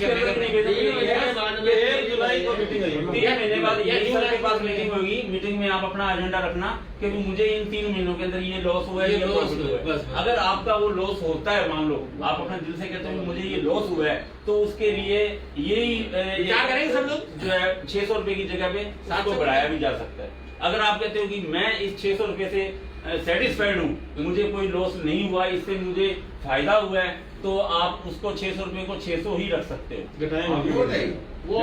जुलाई को मीटिंग है, 3 महीने बाद यही सर के पास मीटिंग होगी। मीटिंग में आप अपना एजेंडा रखना कि मुझे इन 3 महीनों के अंदर ये लॉस हुआ है, ये लॉस हुआ है। अगर आपका वो लॉस होता है, मान लो आप अपने दिल से कहते हो मुझे ये लॉस हुआ है, तो उसके लिए यही क्या करेंगे सब लोग, जो है 600 रुपए की जगह पे 700 बढ़ाया भी जा सकता है। अगर आप कहते हो कि मैं इस 600 रुपए से सेटिस्फाइड हूँ, मुझे कोई लॉस नहीं हुआ, इससे मुझे फायदा हुआ है, तो आप उसको 600 रुपए को 600 ही रख सकते हो। वो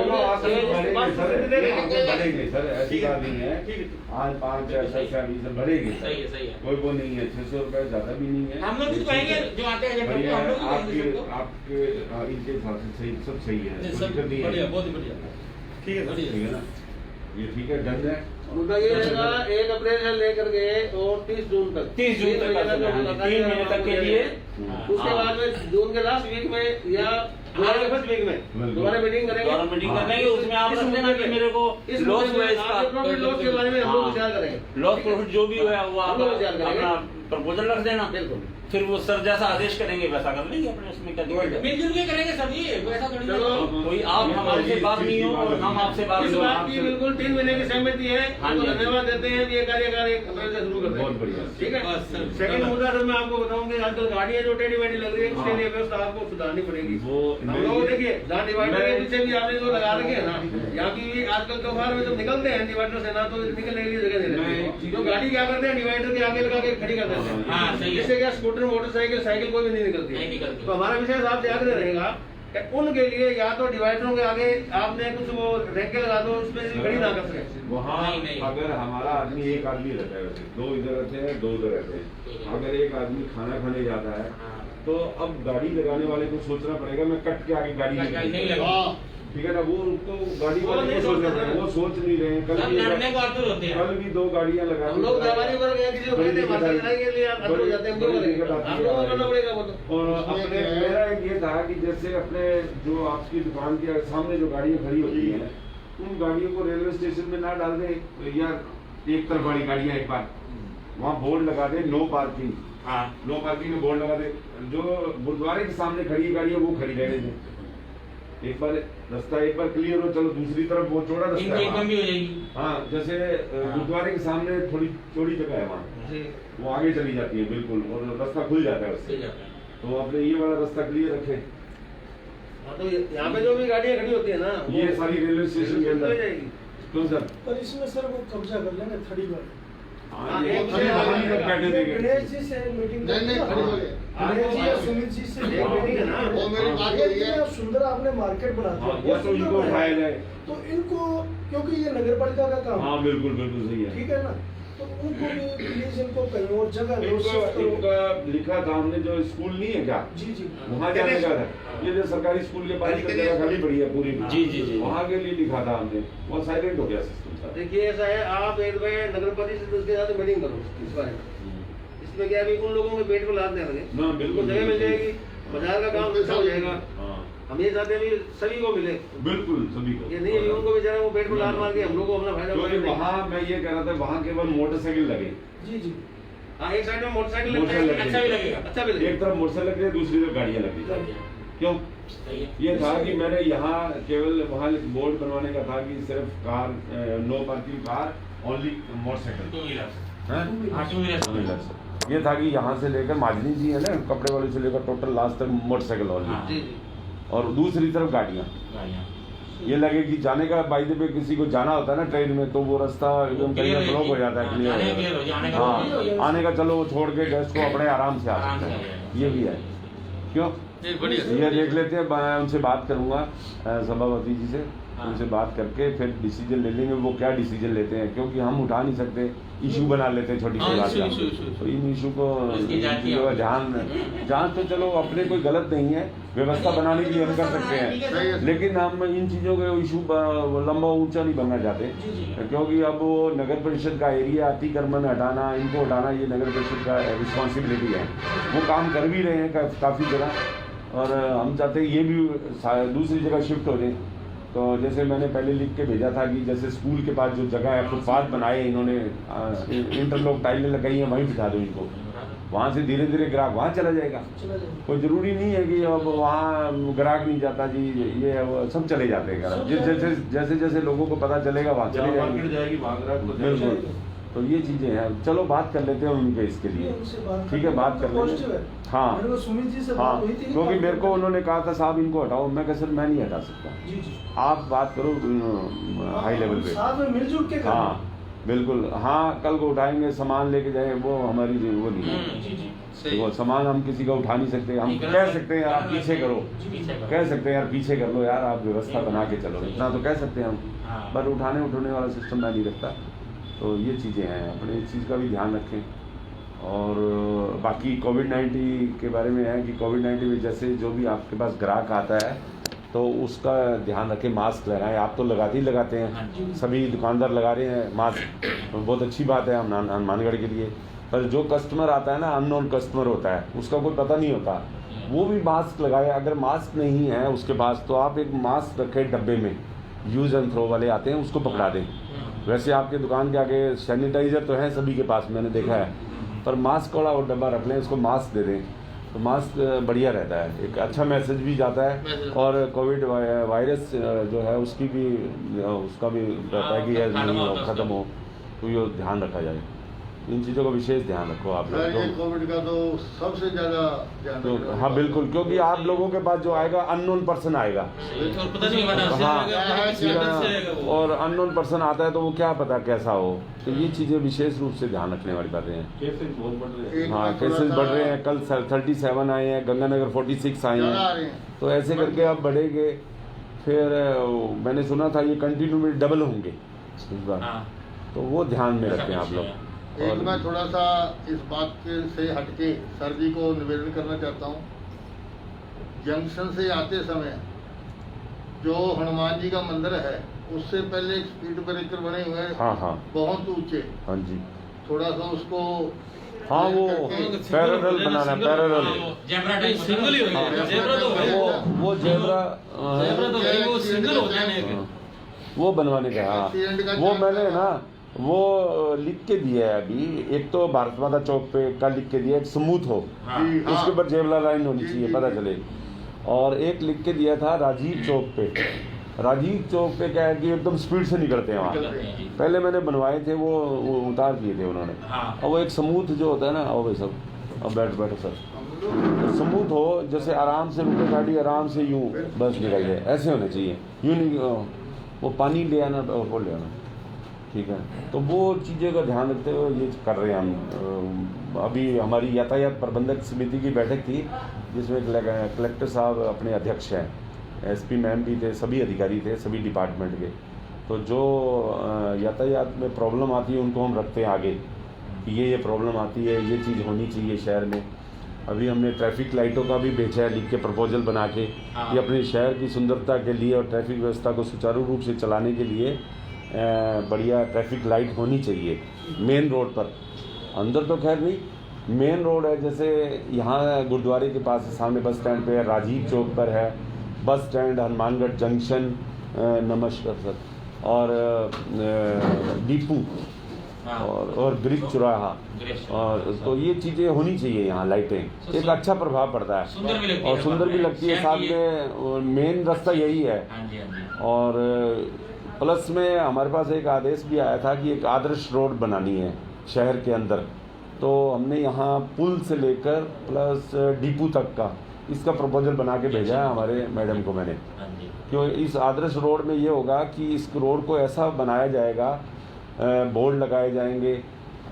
बढ़ेंगे सर, ऐसी बात नहीं है, आज 5-6 बढ़ेगी, सही है। कोई वो नहीं है, 600 रुपए ज्यादा भी नहीं है। हम लोग भी कहेंगे जो आते हैं बढ़िया हम है, लोग भी आपके इनके हिसाब से सही, सब सही है, कोई दिक्कत नहीं है। बढ़िया, बहुत बढ़िया, ठीक है ना, ये ठीक है, डन है। मुद्दा ये रहेगा 1 अप्रैल से लेकर के और 30 जून तक 30 जून तक 3 महीने तक के लिए। उसके बाद में जून के लास्ट वीक में या जुलाई के फर्स्ट वीक में दोबारा मीटिंग करेंगे। दोबारा मीटिंग करेंगे, उसमें आप रख देना कि मेरे को लॉस हुआ है, इसका प्रॉफिट लॉस के बारे में हम लोग विचार करेंगे। लॉस प्रॉफिट जो भी हुआ है वो आप अपना प्रपोजल रख देना, बिल्कुल। फिर वो सर जैसा आदेश करेंगे वैसा कर लेंगे अपने, उसमें क्या दिक्कत है? मिलजुल के करेंगे सभी, ऐसा थोड़ी ना। कोई आप हमारे से बात नहीं हो और हम आपसे बात इस बात की बिल्कुल 3 महीने की सहमति है, आपको धन्यवाद देते हैं। ये कार्यकाल 1 अप्रैल से शुरू करते हैं, बहुत बढ़िया, ठीक है। सेकंड मुद्दा सर मैं आपको बताऊंगा, आजकल गाड़ियां जो टेढ़ी मेढ़ी लग रही है, उसके लिए व्यवस्था आपको सुधारनी पड़ेगी। हम लोग देखिए जहाँ डिवाइडर के पीछे भी आपने जो लगा रखे है ना, यहाँ की आजकल त्योहार में जब निकलते हैं डिवाइडर से ना, तो निकलने के लिए जगह नहीं रहती, तो गाड़ी क्या करते हैं डिवाइडर के आगे लगा के खड़ी कर देते हैं। हाँ, सही है। इससे क्या स्कूटर मोटरसाइकिल साइकिल कोई भी नहीं निकलती है। नहीं निकलती। तो हमारा विशेष आपसे आग्रह रहेगा उनके लिए या तो डिवाइडरों के आगे आपने कुछ वो रैके लगा दो, उसमें से खड़ी ना कर सके। वहाँ नहीं। अगर हमारा आदमी एक आदमी रहता है, वैसे दो इधर रहते हैं, दो उधर रहते हैं, अगर एक आदमी खाना खाने जाता है तो अब गाड़ी लगाने वाले को सोचना पड़ेगा मैं कट के आगे गाड़ी नहीं लगा। ठीक है ना, वो उनको गाड़ी वाले को सोचना पड़ेगा, वो सोच नहीं रहे हैं। सब लड़ने को आतुर होते हैं। कल भी 2 गाड़ियां लगा हम लोग व्यापारी वर्ग हैं, किसी को कहते हैं भाषण लड़ाई के लिए आप अंदर हो जाते हैं, हम लोग करेंगे, आप लोगों को करना पड़ेगा वो तो। और अपने मेरा एक ये था कि जैसे अपने जो आपकी दुकान के सामने जो गाड़ियां खड़ी होती हैं, उन गाड़ियों को रेलवे स्टेशन में ना डाल दे यार, एक तरफ वाली गाड़ियां एक बार वहाँ बोर्ड लगा दे, नो पार्किंग। हाँ, नो पार्किंग में बोर्ड लगा दे, जो गुरुद्वारे के सामने खड़ी गाड़ियां वो खड़ी रहने दे। एक बार रास्ता एक बार क्लियर हो, चलो दूसरी तरफ वो चौड़ा रास्ता है एक वहाँ। भी हो जाएगी। हाँ, जैसे गुरुद्वारे के सामने थोड़ी चौड़ी जगह है वहाँ, वो आगे चली जाती है बिल्कुल, और रास्ता खुल जाता है उससे। तो आपने ये वाला रास्ता क्लियर रखे। हाँ, तो यहाँ पे जो भी गाड़ियाँ खड़ी होती है ना, ये सारी रेलवे स्टेशन के अंदर जाएगी। क्यों सर? पर इसमें सर वो कब्जा कर लेंगे थड़ी पर। हाँ, ये बैठे देंगे। गणेश जी से मीटिंग नहीं, खड़ी हो गई। गणेश जी और सुमित जी से मीटिंग है ना, वो मेरी बात हो रही है। सुंदर आपने मार्केट बना दिया, वो बहुत तो इनको सुंदर उठाया बनाया। जाए। तो इनको, क्योंकि ये नगर पालिका का काम है, हाँ बिल्कुल बिल्कुल सही है। ठीक है ना, तो उनको भी प्लीज इनको कहीं और जगह लो, इनको शिफ्ट करो। इनका लिखा था हमने, जो स्कूल नहीं है क्या, जी जी वहाँ जाने का था। ये जो सरकारी स्कूल के पास की जगह खाली पड़ी है पूरी, जी। वहाँ के लिए लिखा था हमने, वो साइलेंट हो गया सिस्टम सारा। देखिए ऐसा है, आप एक बार नगर परिषद उसके साथ मीटिंग करो इस बारे में। इसमें क्या है, उन लोगों के पेट को लाद देने लगे, ना, बिल्कुल, उनको जगह मिल जाएगी, बाजार का काम अच्छा हो जाएगा। हाँ हम ये चाहते हैं भी सभी को मिले, बिल्कुल सभी को। ये नहीं है कि उनको बेचारे वो पेट को लाद मार के हम लोग को अपना फायदा क्योंकि उठाने देंगे। वहाँ मैं ये कह रहा था, वहाँ केवल मोटरसाइकिल लगे, जी जी हाँ, एक साइड में मोटरसाइकिल मोटरसाइकिल लगता है, अच्छा भी लगेगा, अच्छा भी लगेगा। एक तरफ मोटरसाइकिल लग रही है, दूसरी तरफ गाड़ियाँ लग रही है। क्यों? सही है। ये था कि मैंने यहाँ केवल वहाँ बोर्ड बनवाने का था कि सिर्फ car, no parking car, only motorcycle. Two wheeler. हैं? हाँ, टू व्हीलर। टू व्हीलर से। ये था कि यहाँ से लेकर माजनी जी है ना, कपड़े वाले से लेकर टोटल लास्ट तक मोटरसाइकिल हाँ। ओनली, जी जी। और दूसरी तरफ गाड़ियाँ। गाड़ियाँ। ये लगे कि जाने का बाई द वे किसी को जाना होता है ना ट्रेन में, तो वो रास्ता एकदम कहीं Clear ब्लॉक हो जाता है, हाँ, क्लियर जाने हो clear हो, जाता जाने है। का हाँ, clear हो आने का चलो वो छोड़ के गेस्ट को अपने आराम से आ आराम सकते से आ हैं, जाएगा। ये भी है। क्यों? ये देख लेते हैं, मैं उनसे बात करूंगा सभापति जी से, उनसे बात करके फिर डिसीजन ले लेंगे, वो क्या डिसीजन लेते हैं, क्योंकि हम उठा नहीं सकते, इशू बना लेते हैं छोटी सी बात का। तो इन इशू को जांच तो चलो अपने कोई गलत नहीं है, व्यवस्था बनाने के लिए हम कर सकते हैं, लेकिन हम इन चीज़ों के इशू लंबा ऊंचा नहीं बनना चाहते, क्योंकि अब वो नगर परिषद का एरिया, अतिक्रमण हटाना, इनको हटाना, ये नगर परिषद का रिस्पॉन्सिबिलिटी है। वो काम कर भी रहे हैं काफ़ी जगह, और हम चाहते हैं ये भी दूसरी जगह शिफ्ट हो जाए। तो जैसे मैंने पहले लिख के भेजा था कि जैसे स्कूल के पास जो जगह है, फुटपाथ बनाए इन्होंने, इंटरलॉक टाइलें लगाई हैं, वहीं बिठा दो इनको, वहाँ से धीरे धीरे ग्राहक वहाँ चला जाएगा। कोई ज़रूरी नहीं है कि अब वहाँ ग्राहक नहीं जाता जी, ये सब चले जाते हैं ग्राहक, जैसे जैसे लोगों को पता चलेगा वहाँ चले जाएंगे। बिल्कुल, तो ये चीज़ें हैं, चलो बात कर लेते हैं उनके इसके लिए, ठीक है, बात कर लेंगे। हाँ मेरे को सुमित जी से हाँ, बात हुई थी, क्योंकि मेरे को उन्होंने कहा था साहब इनको हटाओ, मैं कहा सर मैं नहीं हटा सकता, जी जी आप बात करो हाई लेवल पे। साथ में मिलजुल के करना। हाँ बिल्कुल, हाँ कल को उठाएंगे, सामान लेके जाए, वो हमारी वो नहीं है। जी जी वो सामान हम किसी का उठा नहीं सकते, हम कह सकते हैं यार आप पीछे करो, कह सकते हैं यार पीछे कर लो यार, आप व्यवस्था बना के चलो, इतना तो कह सकते हैं हम, पर उठाने वाला सिस्टम मैं नहीं रखता। तो ये चीज़ें हैं, अपने इस चीज़ का भी ध्यान रखें। और बाकी कोविड-19 के बारे में है कि कोविड-19 में जैसे जो भी आपके पास ग्राहक आता है तो उसका ध्यान रखें, मास्क लगाएं। आप तो लगाते ही लगाते हैं, सभी दुकानदार लगा रहे हैं मास्क, तो बहुत अच्छी बात है हनुमानगढ़ के लिए। पर जो कस्टमर आता है ना, अननोन कस्टमर होता है, उसका कोई पता नहीं होता, वो भी मास्क लगाए। अगर मास्क नहीं है उसके पास तो आप एक मास्क रखें डब्बे में, यूज़ एंड थ्रो वाले आते हैं, उसको पकड़ा दें। वैसे आपके दुकान के आगे सैनिटाइज़र तो है सभी के पास, मैंने देखा है, पर मास्क वाला वो डब्बा रख लें, उसको मास्क दे दें, तो मास्क बढ़िया रहता है, एक अच्छा मैसेज भी जाता है, और कोविड वायरस जो है उसकी भी उसका भी रहता है कि ख़त्म हो, तो ये ध्यान रखा जाए। इन चीज़ों का विशेष ध्यान रखो आप सर ये लोग। कोविड का तो सबसे ज्यादा ध्यान तो रखना हाँ है। बिल्कुल, क्योंकि आप लोगों के पास जो आएगा अननोन पर्सन आएगा। और पता नहीं बना हाँ, और अननोन पर्सन आता है तो वो क्या पता कैसा हो। तो ये चीज़ें विशेष रूप से ध्यान रखने वाली बातें हैं। केसेस बहुत बढ़ रहे हैं। एक हाँ में थोड़ा केसेस सा बढ़ रहे हैं, कल 37 आए हैं, गंगानगर 46 आए ज्यादा आ रहे हैं। हैं। तो ऐसे करके अब बढ़ेंगे। फिर मैंने सुना था ये कंटिन्यू में डबल होंगे इस बार। हाँ। तो वो ध्यान में रखें आप लोग। एक मैं थोड़ा सा इस बात के से हटके सर जी को निवेदन करना चाहता हूँ। जंक्शन से आते समय जो हनुमान जी का मंदिर है उससे पहले एक स्पीड ब्रेकर बने हुए हैं, हाँ हाँ बहुत ऊंचे। हाँ जी। थोड़ा सा उसको हाँ वो करके पैरेलल बनाना, पैरेलल। जेब्रा टाइप सिंगल ही हो गया, जेब्रा तो वो जेब्रा जेब्रा तो भाई वो सिंगल हो गया ना। वो बनवाने का। हाँ एक्सीडेंट का वो चांस मैंने है। ना वो लिख के दिया है अभी। एक तो भारत माता चौक पे का लिख के दिया, एक स्मूथ हो जी, हाँ। उसके ऊपर जेबला लाइन होनी जी, चाहिए, जी, पता जी। चले। और एक लिख के दिया था राजीव चौक पे। राजीव चौक पे क्या है कि एकदम स्पीड से निकलते हैं वहाँ। निकलते हैं। पहले मैंने बनवाए थे वो उतार दिए थे उन्होंने। हाँ। और वो एक स्मूथ जो होता है ना, आओ भाई सब, अब बैठो सर। तो स्मूथ हो, जैसे आराम से रुके गाड़ी, आराम से यूं बस निकल जाए, ऐसे होने चाहिए। यूं नहीं वो पानी ले आना वो ले आना, ठीक है। तो वो चीज़ें का ध्यान रखते हुए ये कर रहे हैं हम। अभी हमारी यातायात प्रबंधक समिति की बैठक थी जिसमें कलेक्टर साहब अपने अध्यक्ष हैं, एसपी मैम भी थे, सभी अधिकारी थे सभी डिपार्टमेंट के। तो जो यातायात में प्रॉब्लम आती है उनको हम रखते हैं आगे कि ये प्रॉब्लम आती है, ये चीज़ होनी चाहिए शहर में। अभी हमने ट्रैफिक लाइटों का भी भेजा है लिख के, प्रपोजल बना के हाँ। कि अपने शहर की सुंदरता के लिए और ट्रैफिक व्यवस्था को सुचारू रूप से चलाने के लिए बढ़िया ट्रैफिक लाइट होनी चाहिए मेन रोड पर। अंदर तो खैर नहीं, मेन रोड है, जैसे यहाँ गुरुद्वारे के पास सामने बस स्टैंड पे है, राजीव चौक पर है, बस स्टैंड, हनुमानगढ़ जंक्शन, नमस्कार सर, और डीपू और ब्रिज चौराहा। और तो ये चीज़ें होनी चाहिए यहाँ, लाइटें, एक अच्छा प्रभाव पड़ता है सुंदर भी लगती है और सुंदर भी लगती है। साथ में मेन रास्ता यही है। हाँ जी, हाँ जी। और प्लस में हमारे पास एक आदेश भी आया था कि एक आदर्श रोड बनानी है शहर के अंदर। तो हमने यहाँ पुल से लेकर प्लस डीपू तक का इसका प्रपोजल बना के भेजा है हमारे मैडम को मैंने। हाँ जी। क्यों इस आदर्श रोड में ये होगा कि इस रोड को ऐसा बनाया जाएगा, बोर्ड लगाए जाएंगे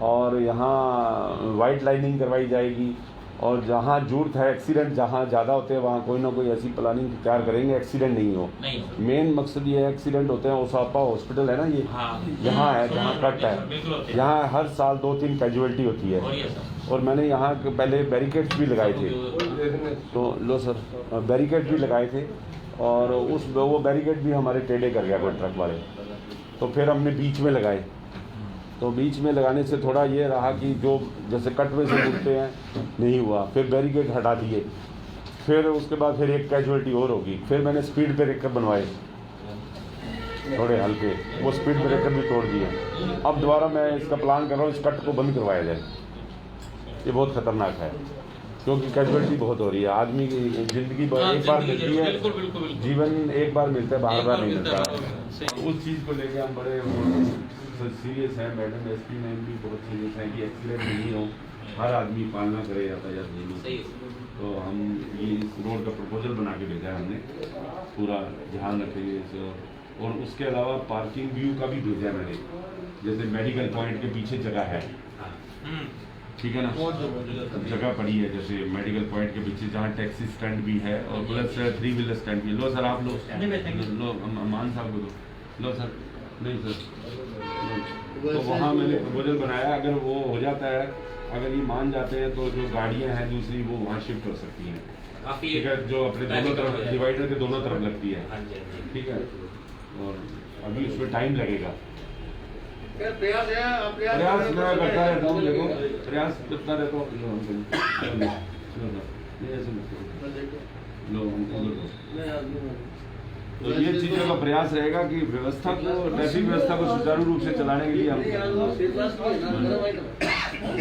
और यहाँ वाइट लाइनिंग करवाई जाएगी, और जहाँ जरूरत है एक्सीडेंट जहाँ ज़्यादा होते हैं वहाँ कोई ना कोई ऐसी प्लानिंग तैयार करेंगे एक्सीडेंट नहीं हो। नहीं हो। मेन मकसद ये है, एक्सीडेंट होते हैं, ओसापा हॉस्पिटल है ना ये, हाँ। यहाँ है, जहाँ कट बिल्कुल होते है, हैं। यहाँ हर साल 2-3 कैजुअलिटी होती है। और ये सब और मैंने यहाँ पहले बैरिकेड्स भी लगाए थे, तो लो सर बैरिकेड भी लगाए थे, और वो बैरिकेड भी हमारे टेढ़े कर गया कोई ट्रक वाले, तो फिर हमने बीच में लगाए। तो बीच में लगाने से थोड़ा ये रहा कि जो जैसे कटवे से उठते हैं नहीं हुआ, फिर बैरिकेड हटा दिए, फिर उसके बाद फिर एक कैजुअलिटी और होगी, फिर मैंने स्पीड ब्रेकर बनवाए थोड़े हल्के, वो स्पीड ब्रेकर भी तोड़ दिए। अब दोबारा मैं इसका प्लान कर रहा हूँ इस कट को बंद करवाया जाए। ये बहुत खतरनाक है क्योंकि कैजुअलिटी बहुत हो रही है। आदमी की जिंदगी एक बार मिलती है, बिल्कुल बिल्कुल बिल्कुल। जीवन एक बार मिलता है, बार बार नहीं मिलता सही। उस चीज़ को लेके हम बड़े सीरियस हैं। मैडम एसपी मैम भी बहुत सीरियस हैं कि एक्सीडेंट नहीं हो, हर आदमी पालना करे यातायात नियमों की। तो हम ये इस रोड का प्रपोजल बना के भेजा है हमने, पूरा ध्यान रखेंगे इसे। और उसके अलावा पार्किंग व्यू का भी भेजा है मैंने, जैसे मेडिकल पॉइंट के पीछे जगह है, ठीक है ना, जगह पड़ी है जैसे मेडिकल पॉइंट के पीछे जहाँ टैक्सी स्टैंड भी है और प्लस 3 व्हीलर स्टैंड भी। लो सर आप लो मान साहब को दो, लो सर, नहीं सर। तो वहाँ मैंने प्रपोजल बनाया, अगर वो हो जाता है, अगर ये मान जाते हैं तो जो गाड़ियाँ हैं दूसरी वो वहाँ शिफ्ट हो सकती हैं, ठीक है, जो अपने दोनों तरफ डिवाइडर के दोनों तरफ लगती है, ठीक है। और अभी उसमें टाइम लगेगा, प्रयास है, आप प्रयास मैं करता रहता हूँ, देखो प्रयास करता रहता हूँ। तो ये चीज़ों का प्रयास रहेगा कि व्यवस्था को, ट्रैफिक व्यवस्था को सुचारू रूप से चलाने के लिए हम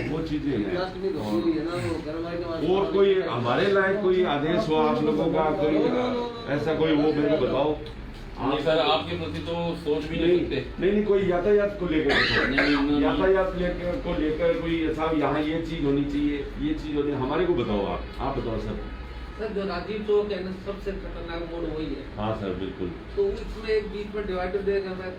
वो चीज़ें हैं। और कोई हमारे लायक कोई आदेश हो आप लोगों का, कोई ऐसा कोई वो मेरे को बताओ नहीं सर, आपके प्रति तो सोच भी नहीं सकते। नहीं, कोई यातायात को लेकर नहीं। यातायात को लेकर कोई साहब यहाँ ये चीज होनी चाहिए, ये चीज होनी, हमारे को बताओ, आप बताओ सर। सर जो राजीव चौक है ना, सबसे खतरनाक मोड़ वही है। हाँ सर, बिल्कुल। तो इसमें एक बीच में डिवाइडर दे करना है,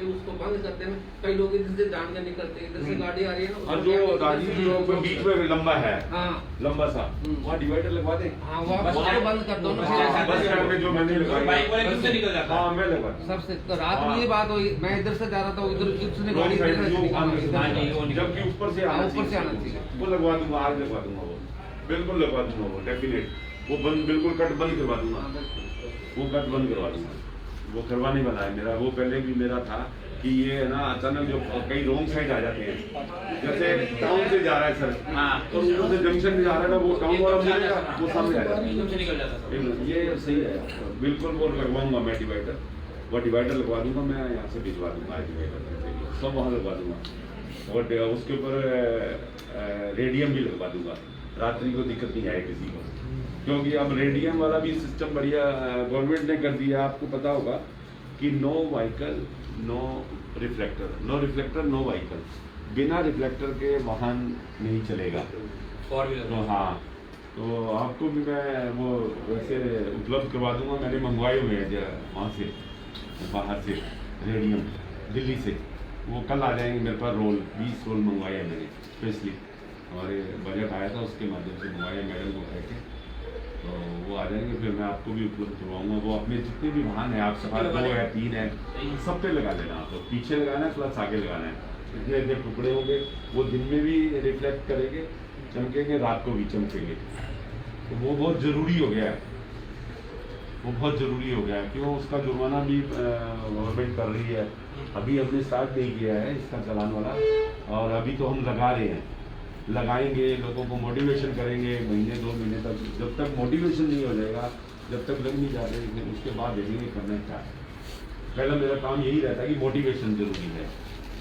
उसको बंद करते हैं। कई लोग इधर से जान के निकलते हैं, इधर से गाड़ी आ रही है ना, और जो राजीव चौक में बीच में लंबा है, हाँ लंबा सा, वहाँ डिवाइडर लगवा दें। हाँ, वहाँ बंद कर दो ना। बस स्टैंड में जो मैंने लगवाई, बाइक वाले किससे निकल जाता है? हाँ मैं लगवा सबसे तो रात में ये बात हुई, मैं इधर से जा रहा था, उधर उसने गाड़ी जबकि ऊपर से आना चाहिए, वो लगवा दूंगा, आज लगवा दूंगा, वो बिल्कुल लगवा दूंगा, वो डेफिनेट, वो बंद, बिल्कुल कट बंद करवा दूंगा, वो कट बंद करवा दूंगा, वो करवाने वाला है मेरा। वो पहले भी मेरा था कि ये है ना, अचानक जो कई रॉन्ग साइड आ जाते हैं, जैसे टाउन से जा रहा है सर, तो उधर से जंक्शन में जा रहा है ना, वो टाउन वाला मिलेगा, वो सामने आ जाता है, निकल जाता है। ये सही है, बिल्कुल वो लगवाऊंगा मैं डिवाइडर, वो डिवाइडर लगवा दूंगा मैं, यहाँ से भिजवा दूंगा डिवाइडर, सब वहाँ लगवा दूंगा। और उसके ऊपर रेडियम भी लगवा दूंगा, रात्रि को दिक्कत नहीं आए किसी को, क्योंकि अब रेडियम वाला भी सिस्टम बढ़िया गवर्नमेंट ने कर दिया। आपको पता होगा कि no vehicle no reflector, no reflector no vehicle, बिना रिफ्लेक्टर के वाहन नहीं चलेगा। तो हाँ, तो आपको भी मैं वो वैसे उपलब्ध करवा दूंगा, मैंने मंगवाए हुए हैं वहाँ से, बाहर से रेडियम, दिल्ली से, वो कल आ जाएंगे मेरे पास। रोल 20 रोल मंगवाए हैं मैंने स्पेशली, और बजट आया था उसके माध्यम से मंगवाया मैडम को कह के, तो वो आ जाएंगे, फिर मैं आपको भी उपलब्ध करवाऊंगा। वो अपने जितने भी वाहन है, आपके पास 2 है 3 है, सब पे लगा लेना आप, पीछे लगाना है प्लस आगे लगाना है, इतने इतने टुकड़े होंगे, वो दिन में भी रिफ्लेक्ट करेंगे, चमकेंगे, रात को भी चमकेंगे। तो वो बहुत ज़रूरी हो गया है, वो बहुत ज़रूरी हो गया है, क्यों उसका जुर्माना भी गवर्नमेंट कर रही है। अभी हमने स्टार्ट नहीं किया है इसका चालान वाला, और अभी तो हम लगा रहे हैं, लगाएंगे, लोगों को मोटिवेशन करेंगे, महीने 2 महीने तक, जब तक मोटिवेशन नहीं हो जाएगा, जब तक लग नहीं जाते, फिर उसके बाद देखेंगे करना क्या है। पहला मेरा काम यही रहता है कि मोटिवेशन जरूरी है,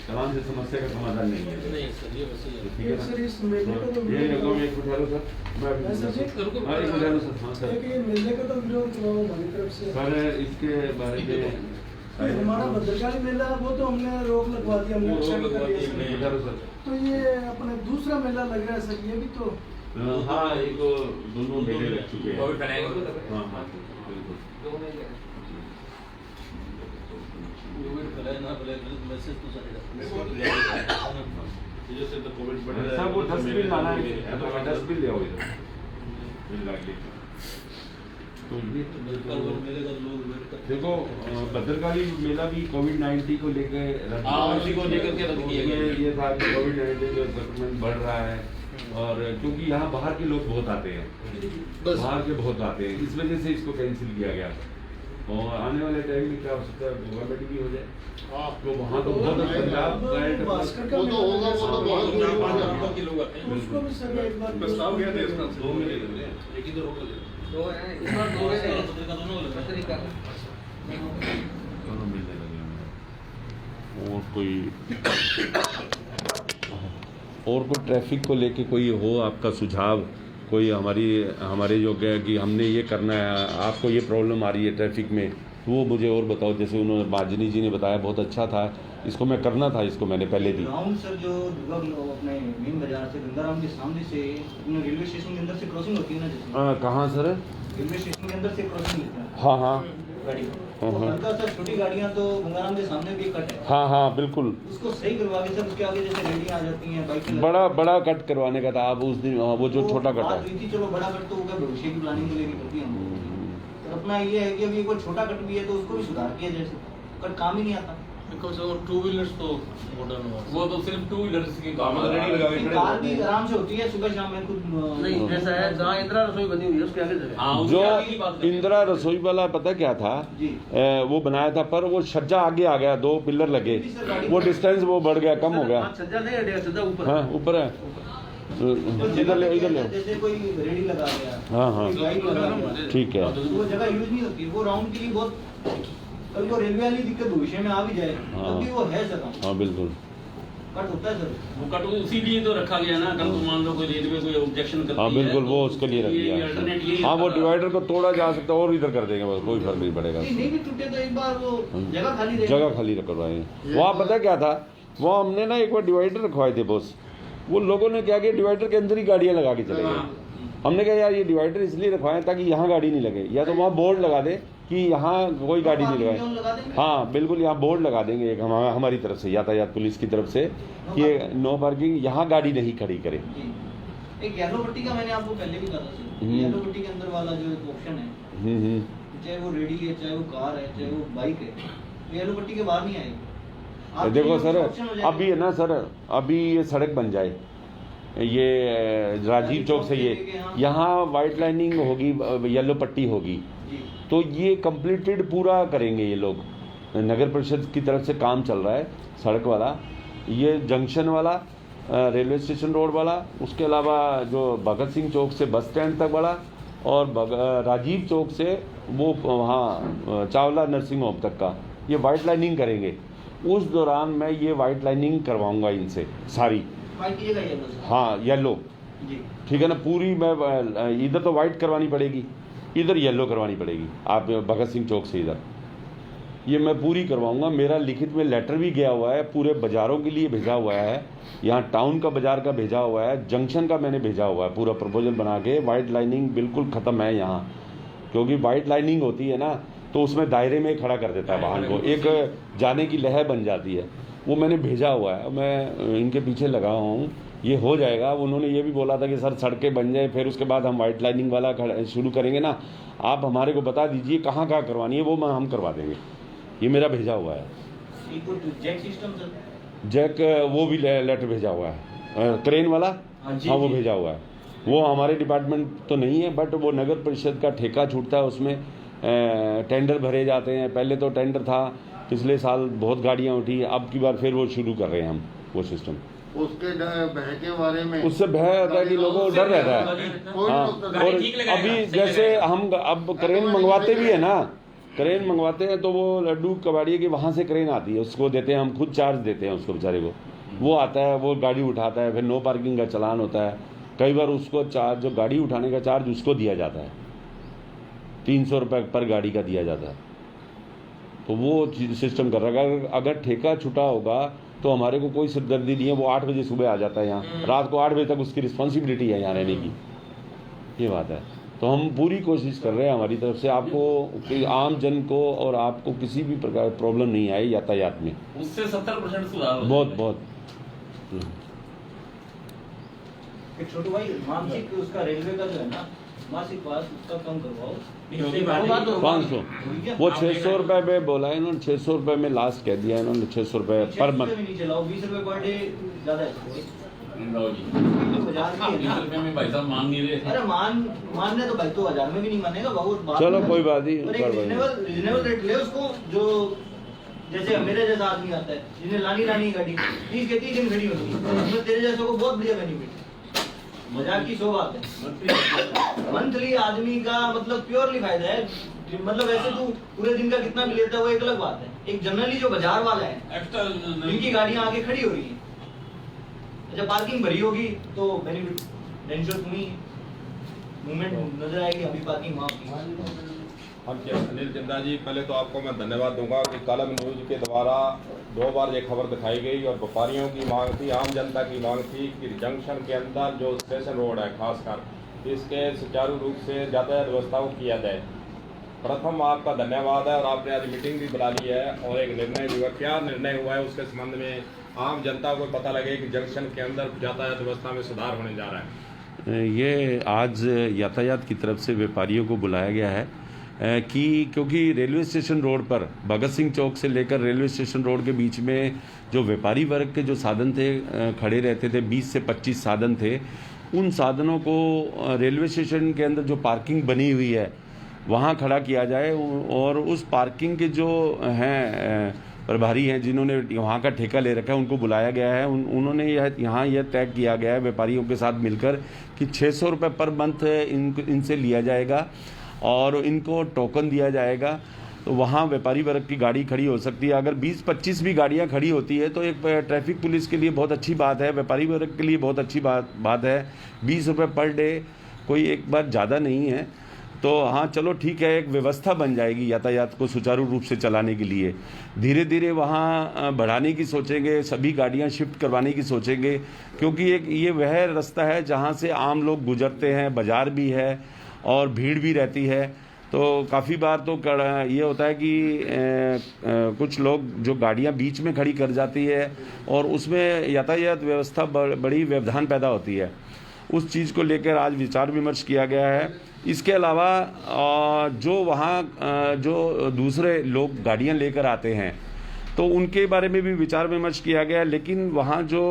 चालान से समस्या का समाधान नहीं है। ठीक है सर, इस मेले का तो ये रकम एक उठा लो सर, मैं एक उठा लो सर। हाँ सर, ये मेले का तो विरोध हुआ हमारी तरफ से सर इसके बारे में हमारा भद्रकाली मेला है, वो तो हमने रोक लगवा दी, हमने एक्सेप्ट कर लिया। उठा लो सर। तो ये अपने दूसरा मेला लग रहा है सर, ये भी तो हाँ, एक दोनों मेले लग चुके हैं। हाँ हाँ बिल्कुल। सर वो डस्टबिन लाना है, डस्टबिन ले आओ इधर। तो ये देखो, भद्रकाली मेला भी कोविड-19 को लेकर उसी को लेकर के रद्द किया गया। ये था कि कोविड-19 जो संक्रमण बढ़ रहा है, और क्योंकि यहाँ बाहर के लोग बहुत आते हैं, बाहर के बहुत आते हैं, इस वजह से इसको कैंसिल किया गया। और आने वाले टाइम में क्या हो सकता है, गवर्नमेंट भी हो जाए, तो वहाँ तो बहुत पंजाब भास्कर का वो तो होगा, वो तो बहुत दूर होगा। उसको भी सर एक बार प्रस्ताव गया था इसका, 2 मिले थे, एक ही तो रोक लगे। तो इस बार 2 है, दोनों मिलने लगे हैं। और कोई ट्रैफिक को लेके कोई हो आपका सुझाव, कोई हमारे जो है कि हमने ये करना है, आपको ये प्रॉब्लम आ रही है ट्रैफिक में, तो वो मुझे और बताओ। जैसे उन्होंने बाजनी जी ने बताया, बहुत अच्छा था, इसको मैं करना था, इसको मैंने पहले भी। राउंड सर जो अपने मेन बाजार से गंगाराम के सामने से रेलवे स्टेशन के अंदर से क्रॉसिंग होती है ना, जैसे कहाँ सर? रेलवे स्टेशन के अंदर से क्रॉसिंग होती है। हाँ हाँ गाड़ी तो हल्का सर, छोटी गाड़ियाँ तो गंगाराम के सामने भी कट है। हाँ हाँ बिल्कुल, उसको सही करवा के सर, उसके आगे जैसे रेडियाँ आ जाती हैं, बाइकें बड़ा कट करवाने का था। आप उस दिन वो जो छोटा कट बात हुई थी, चलो बड़ा कट तो होगा, भविष्य की प्लानिंग को लेकर करती है। तो अपना ये है कि अभी कोई छोटा कट भी है तो उसको भी सुधार किया जाए, कट काम ही नहीं आता। बिकॉज और 2 व्हीलर्स तो मॉडर्न हुआ, वो तो सिर्फ 2 व्हीलर्स की काम रेडी लगा के कार भी आराम से होती है, सुबह शाम में खुद नहीं ऐसा है, जहाँ इंदिरा रसोई बनी हुई है उसके आगे जगह। हाँ, उसके जो आगे की बात है। इंदिरा रसोई वाला पता क्या था, वो बनाया था, पर वो छज्जा आगे आ गया, 2 पिलर लगे, वो डिस्टेंस वो बढ़ गया, कम हो गया। सज्जा नहीं है, सज्जा ऊपर। हाँ ऊपर है, इधर ले, इधर ले। जैसे कोई रेडी लगा गया, हाँ हाँ कोई बाइक लगा गया, ठीक है। तो वो जगह यूज नहीं होती, वो राउंड के लिए बहुत, कल को रेलवे वाली दिक्कत भविष्य में आ भी जाए, हाँ। तब भी वो है सर। हाँ बिल्कुल, कट होता है सर। वो कट उसी लिए तो रखा गया ना, कल को मान लो कोई रेलवे कोई ऑब्जेक्शन करती हाँ है बिल्कुल, तो वो उसके लिए रख ये दिया। अल्टरनेट यही हाँ, वो रहता है। डिवाइडर को तोड़ा जा सकता है और इधर कर देंगे, बस कोई फर्क नहीं पड़ेगा। नहीं भी टूटे तो एक बार वो जगह खाली रहेगी। जगह खाली करवाएंगे। वहाँ पता क्या था, वो हमने ना एक बार डिवाइडर रखवाए थे बॉस, वो लोगों ने क्या किया, डिवाइडर के अंदर ही गाड़ियाँ लगा के चले गए। हमने कहा यार ये डिवाइडर इसलिए रखवाएं ताकि यहाँ गाड़ी नहीं लगे, या तो वहाँ बोर्ड लगा दे कि यहाँ कोई गाड़ी नहीं लगाए। हाँ बिल्कुल, यहाँ बोर्ड लगा देंगे एक हमारी तरफ से, यातायात पुलिस की तरफ से, कि नो पार्किंग, यहाँ गाड़ी नहीं खड़ी करे। एक येलो पट्टी का मैंने आपको पहले भी कहा था, येलो पट्टी के अंदर वाला जो एक ऑप्शन है, चाहे वो रेडी है, चाहे वो कार है, चाहे वो बाइक है, येलो पट्टी के बाहर नहीं आएगी। देखो सर, अभी है ना सर, अभी ये सड़क बन जाए, ये राजीव चौक से ये यहाँ वाइट लाइनिंग होगी, येलो पट्टी होगी, तो ये कंप्लीटेड पूरा करेंगे ये लोग। नगर परिषद की तरफ से काम चल रहा है सड़क वाला, ये जंक्शन वाला, रेलवे स्टेशन रोड वाला, उसके अलावा जो भगत सिंह चौक से बस स्टैंड तक वाला, और राजीव चौक से वो वहाँ चावला नर्सिंग होम तक का, ये वाइट लाइनिंग करेंगे। उस दौरान मैं ये वाइट लाइनिंग करवाऊंगा इनसे सारी। हाँ येलो, ठीक है ना, पूरी मैं इधर तो वाइट करवानी पड़ेगी, इधर येलो करवानी पड़ेगी, आप भगत सिंह चौक से इधर, ये मैं पूरी करवाऊंगा। मेरा लिखित में लेटर भी गया हुआ है, पूरे बाज़ारों के लिए भेजा हुआ है, यहाँ टाउन का बाज़ार का भेजा हुआ है, जंक्शन का मैंने भेजा हुआ है, पूरा प्रपोजल बना के। वाइट लाइनिंग बिल्कुल ख़त्म है यहाँ, क्योंकि वाइट लाइनिंग होती है ना तो उसमें दायरे में खड़ा कर देता है वाहन को, एक जाने की लहर बन जाती है। वो मैंने भेजा हुआ है, मैं इनके पीछे लगा हूँ, ये हो जाएगा। उन्होंने ये भी बोला था कि सर सड़कें बन जाए फिर उसके बाद हम वाइट लाइनिंग वाला शुरू करेंगे ना, आप हमारे को बता दीजिए कहाँ कहाँ करवानी है, वो हम करवा देंगे। ये मेरा भेजा हुआ है। जैक सिस्टम सर, जैक वो भी लेटर भेजा हुआ है, क्रेन वाला, हाँ वो भेजा हुआ है। वो हमारे डिपार्टमेंट तो नहीं है, बट वो नगर परिषद का ठेका छूटता है, उसमें टेंडर भरे जाते हैं। पहले तो टेंडर था, पिछले साल बहुत गाड़ियाँ उठी, अब की बार फिर वो शुरू कर रहे हैं हम वो सिस्टम। उसके भय के बारे में, उससे भय होता है कि लोगों को डर रहता है। हाँ, और अभी जैसे हम अब क्रेन मंगवाते भी है ना, क्रेन मंगवाते हैं तो वो लड्डू कबाड़िए की वहाँ से क्रेन आती है, उसको देते हैं हम, खुद चार्ज देते हैं उसको बेचारे को, वो आता है, वो गाड़ी उठाता है, फिर नो पार्किंग का चलान होता है। कई बार उसको चार्ज, जो गाड़ी उठाने का चार्ज उसको दिया जाता है, 300 रुपये पर गाड़ी का दिया जाता है। तो वो सिस्टम कर रहा है। अगर ठेका छुटा होगा तो हमारे को कोई सिरदर्दी नहीं है, वो 8 बजे सुबह आ जाता है यहाँ, रात को 8 बजे तक उसकी रिस्पॉन्सिबिलिटी है यहाँ रहने की, ये बात है। तो हम पूरी कोशिश कर रहे हैं हमारी तरफ से, आपको आम जन को और आपको किसी भी प्रकार प्रॉब्लम नहीं आए यातायात में, उससे 70% सुधार बहुत बहुत। एक छोटू भाई, मानसिक उसका रेलवे का जो है ना मासिक पास, उसका कम करवाओ, 500, वो 600 रुपये में बोला है इन्होंने, 600 रुपये में लास्ट कह दिया इन्होंने, 600 रुपये पर मंथ। 20 रुपये पर डे ज्यादा है। में भाई साहब मांग नहीं रहे थे। अरे मानने तो भाई तो 1000 में भी नहीं मानेगा बहुत बात। चलो कोई बात नहीं, रीजनेबल रेट ले उसको, जो जैसे मेरे जैसा आदमी आता है जिन्हें लानी गाड़ी 30 के 30 दिन खड़ी होती है, उसमें तेरे जैसे को बहुत बढ़िया बेनिफिट। मजाक की सो बात है, मंथली आदमी का मतलब प्योरली फायदा है। मतलब ऐसे तू पूरे दिन का कितना भी लेता है वो एक अलग बात है। एक जनरली जो बाजार वाला है, इनकी गाड़ियां आके खड़ी हो रही है, जब पार्किंग भरी होगी तो बेनिफिट बेनिफिट तुम्हें मूवमेंट नजर आएगी। अभी पार्किंग वहाँ हम अनिल चंदा जी, पहले तो आपको मैं धन्यवाद दूंगा कि कलम न्यूज के द्वारा 2 बार ये खबर दिखाई गई और व्यापारियों की मांग थी, आम जनता की मांग थी कि जंक्शन के अंदर जो स्टेशन रोड है खासकर, इसके सुचारू रूप से यातायात व्यवस्था को किया जाए। प्रथम आपका धन्यवाद है, और आपने आज मीटिंग भी बुला ली है और एक निर्णय भी हुआ। क्या निर्णय हुआ है उसके संबंध में आम जनता को पता लगे कि जंक्शन के अंदर यातायात व्यवस्था में सुधार होने जा रहा है? ये आज यातायात की तरफ से व्यापारियों को बुलाया गया है कि क्योंकि रेलवे स्टेशन रोड पर भगत सिंह चौक से लेकर रेलवे स्टेशन रोड के बीच में जो व्यापारी वर्ग के जो साधन थे खड़े रहते थे, 20 से 25 साधन थे, उन साधनों को रेलवे स्टेशन के अंदर जो पार्किंग बनी हुई है वहाँ खड़ा किया जाए, और उस पार्किंग के जो हैं प्रभारी हैं जिन्होंने वहाँ का ठेका ले रखा है उनको बुलाया गया है। उन्होंने यहाँ यह तय किया गया है व्यापारियों के साथ मिलकर कि 600 रुपये पर मंथ इनसे लिया जाएगा और इनको टोकन दिया जाएगा। तो वहाँ व्यापारी वर्ग की गाड़ी खड़ी हो सकती है। अगर 20-25 भी गाड़ियाँ खड़ी होती है तो एक ट्रैफिक पुलिस के लिए बहुत अच्छी बात है, व्यापारी वर्ग के लिए बहुत अच्छी बात है। 20 रुपये पर डे कोई एक बार ज़्यादा नहीं है। तो हाँ चलो ठीक है, एक व्यवस्था बन जाएगी यातायात को सुचारू रूप से चलाने के लिए। धीरे धीरे वहाँ बढ़ाने की सोचेंगे, सभी गाड़ियाँ शिफ्ट करवाने की सोचेंगे, क्योंकि एक ये वह रास्ता है जहाँ से आम लोग गुजरते हैं, बाज़ार भी है और भीड़ भी रहती है। तो काफ़ी बार तो ये होता है कि कुछ लोग जो गाड़ियाँ बीच में खड़ी कर जाती है और उसमें यातायात व्यवस्था बड़ी व्यवधान पैदा होती है। उस चीज़ को लेकर आज विचार विमर्श किया गया है। इसके अलावा जो वहाँ जो दूसरे लोग गाड़ियाँ लेकर आते हैं तो उनके बारे में भी विचार विमर्श किया गया। लेकिन वहाँ जो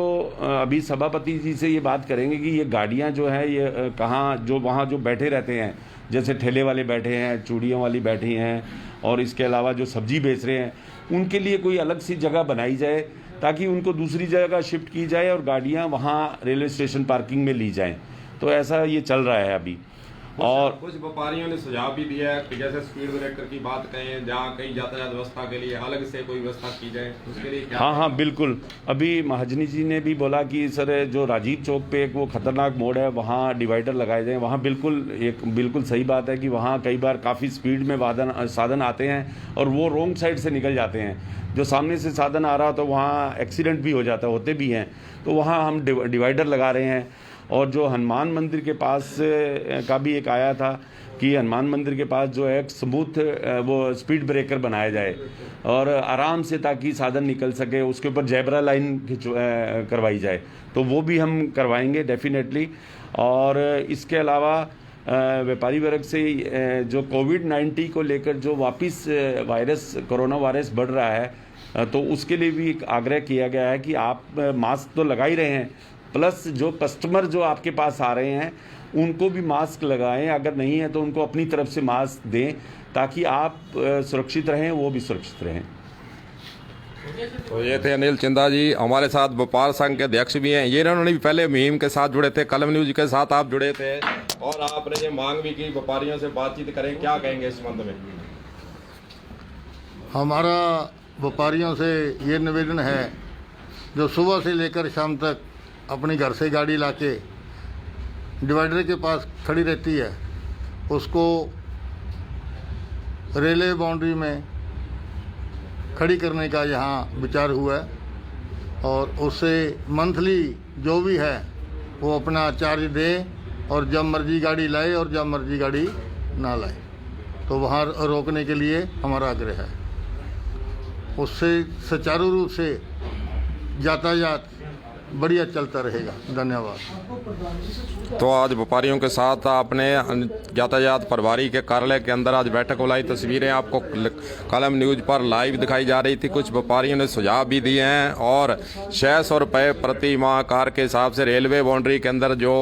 अभी सभापति जी से ये बात करेंगे कि ये गाड़ियाँ जो है ये कहाँ, जो वहाँ जो बैठे रहते हैं, जैसे ठेले वाले बैठे हैं, चूड़ियों वाली बैठी हैं और इसके अलावा जो सब्जी बेच रहे हैं, उनके लिए कोई अलग सी जगह बनाई जाए ताकि उनको दूसरी जगह शिफ्ट की जाए और गाड़ियाँ वहाँ रेलवे स्टेशन पार्किंग में ली जाएं। तो ऐसा ये चल रहा है अभी। और कुछ व्यापारियों ने सुझाव भी दिया है कि जैसे स्पीड ब्रेकर की बात कहें, जहाँ कहीं यातायात व्यवस्था के लिए अलग से कोई व्यवस्था की जाए, उसके लिए क्या? हाँ बिल्कुल। अभी महाजनी जी ने भी बोला कि सर जो राजीव चौक पे एक वो खतरनाक मोड़ है, वहाँ डिवाइडर लगाए जाएँ। वहाँ बिल्कुल सही बात है कि वहाँ कई बार काफ़ी स्पीड में साधन आते हैं और वो रोंग साइड से निकल जाते हैं। जो सामने से साधन आ रहा तो वहाँ एक्सीडेंट भी होते भी हैं। तो वहाँ हम डिवाइडर लगा रहे हैं। और जो हनुमान मंदिर के पास का भी एक आया था कि हनुमान मंदिर के पास जो है स्मूथ वो स्पीड ब्रेकर बनाया जाए और आराम से ताकि साधन निकल सके, उसके ऊपर जेब्रा लाइन करवाई जाए। तो वो भी हम करवाएंगे डेफिनेटली। और इसके अलावा व्यापारी वर्ग से जो कोविड-19 को लेकर जो वापस कोरोना वायरस बढ़ रहा है तो उसके लिए भी एक आग्रह किया गया है कि आप मास्क तो लगा ही रहे हैं, प्लस जो कस्टमर जो आपके पास आ रहे हैं उनको भी मास्क लगाएं। अगर नहीं है तो उनको अपनी तरफ से मास्क दें ताकि आप सुरक्षित रहें, वो भी सुरक्षित रहें। तो ये थे अनिल चिंदा जी। हमारे साथ व्यापार संघ के अध्यक्ष भी हैं। ये इन्होंने भी पहले मुहिम के साथ जुड़े थे, कलम न्यूज के साथ आप जुड़े थे और आपने ये मांग भी की व्यापारियों से बातचीत करें, क्या कहेंगे इस संबंध में? हमारा व्यापारियों से ये निवेदन है, जो सुबह से लेकर शाम तक अपने घर से गाड़ी लाके डिवाइडर के पास खड़ी रहती है, उसको रेलवे बाउंड्री में खड़ी करने का यहाँ विचार हुआ है और उससे मंथली जो भी है वो अपना चार्ज दे और जब मर्जी गाड़ी लाए और जब मर्जी गाड़ी ना लाए। तो वहाँ रोकने के लिए हमारा आग्रह है। उससे सुचारू रूप से यातायात बढ़िया चलता रहेगा। धन्यवाद। तो आज व्यापारियों के साथ आपने यातायात प्रभारी के कार्यालय के अंदर आज बैठक बुलाई। तस्वीरें आपको कलम न्यूज पर लाइव दिखाई जा रही थी। कुछ व्यापारियों ने सुझाव भी दिए हैं और 600 रुपये प्रति माह कार के हिसाब से रेलवे बाउंड्री के अंदर जो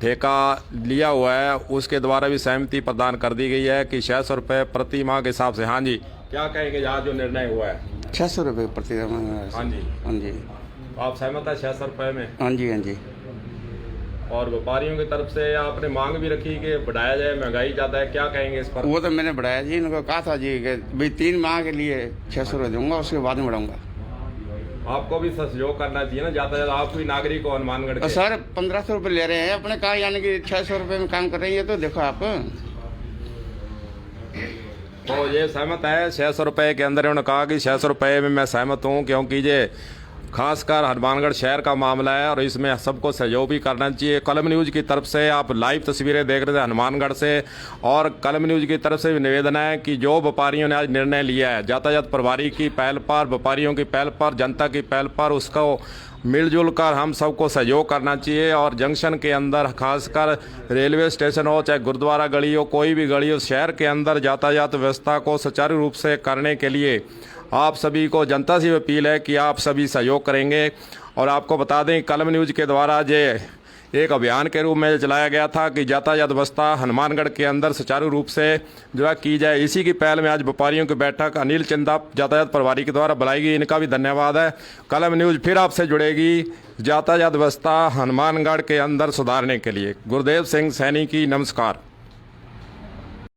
ठेका लिया हुआ है उसके द्वारा भी सहमति प्रदान कर दी गई है कि 600 रुपये प्रति माह के हिसाब से। हाँ जी, क्या कहेंगे आज जो निर्णय हुआ है? 600 रुपये प्रति माह। हाँ जी, हाँ जी। आप सहमत है 600 रुपये में? हाँ जी, हाँ जी। और व्यापारियों की तरफ से आपने मांग भी रखी कि बढ़ाया जाए, महंगाई ज़्यादा है, क्या कहेंगे इस पर? वो तो मैंने बढ़ाया जी, इनको कहा था जी कि भाई 3 माह के लिए 600 रुपये दूंगा, उसके बाद में बढ़ाऊंगा। आपको भी सहयोग करना चाहिए ना, ज़्यादा आप भी नागरिक हो हनुमानगढ़ के। सर 1500 रुपये ले रहे हैं अपने कहा, यानी कि 600 रुपये में काम कर रही है। तो देखो आप, तो ये सहमत है 600 रुपये के अंदर। उन्होंने कहा कि 600 रुपये में मैं सहमत हूँ, क्योंकि ये खासकर हनुमानगढ़ शहर का मामला है और इसमें सबको सहयोग भी करना चाहिए। कलम न्यूज़ की तरफ से आप लाइव तस्वीरें देख रहे थे हनुमानगढ़ से, और कलम न्यूज़ की तरफ से भी निवेदन है कि जो व्यापारियों ने आज निर्णय लिया है यातायात प्रभारी की पहल पर, व्यापारियों की पहल पर, जनता की पहल पर, उसको मिलजुल कर हम सबको सहयोग करना चाहिए। और जंक्शन के अंदर खासकर रेलवे स्टेशन हो चाहे गुरुद्वारा गली हो, कोई भी गली हो, शहर के अंदर यातायात व्यवस्था को सुचारू रूप से करने के लिए आप सभी को जनता से अपील है कि आप सभी सहयोग करेंगे। और आपको बता दें कलम न्यूज़ के द्वारा ये एक अभियान के रूप में चलाया गया था कि यातायात व्यवस्था हनुमानगढ़ के अंदर सुचारू रूप से जो है की जाए। इसी की पहल में आज व्यापारियों की बैठक अनिल चिंदा यातायात प्रभारी के द्वारा बुलाई गई, इनका भी धन्यवाद है। कलम न्यूज़ फिर आपसे जुड़ेगी यातायात व्यवस्था हनुमानगढ़ के अंदर सुधारने के लिए। गुरुदेव सिंह सैनी की नमस्कार।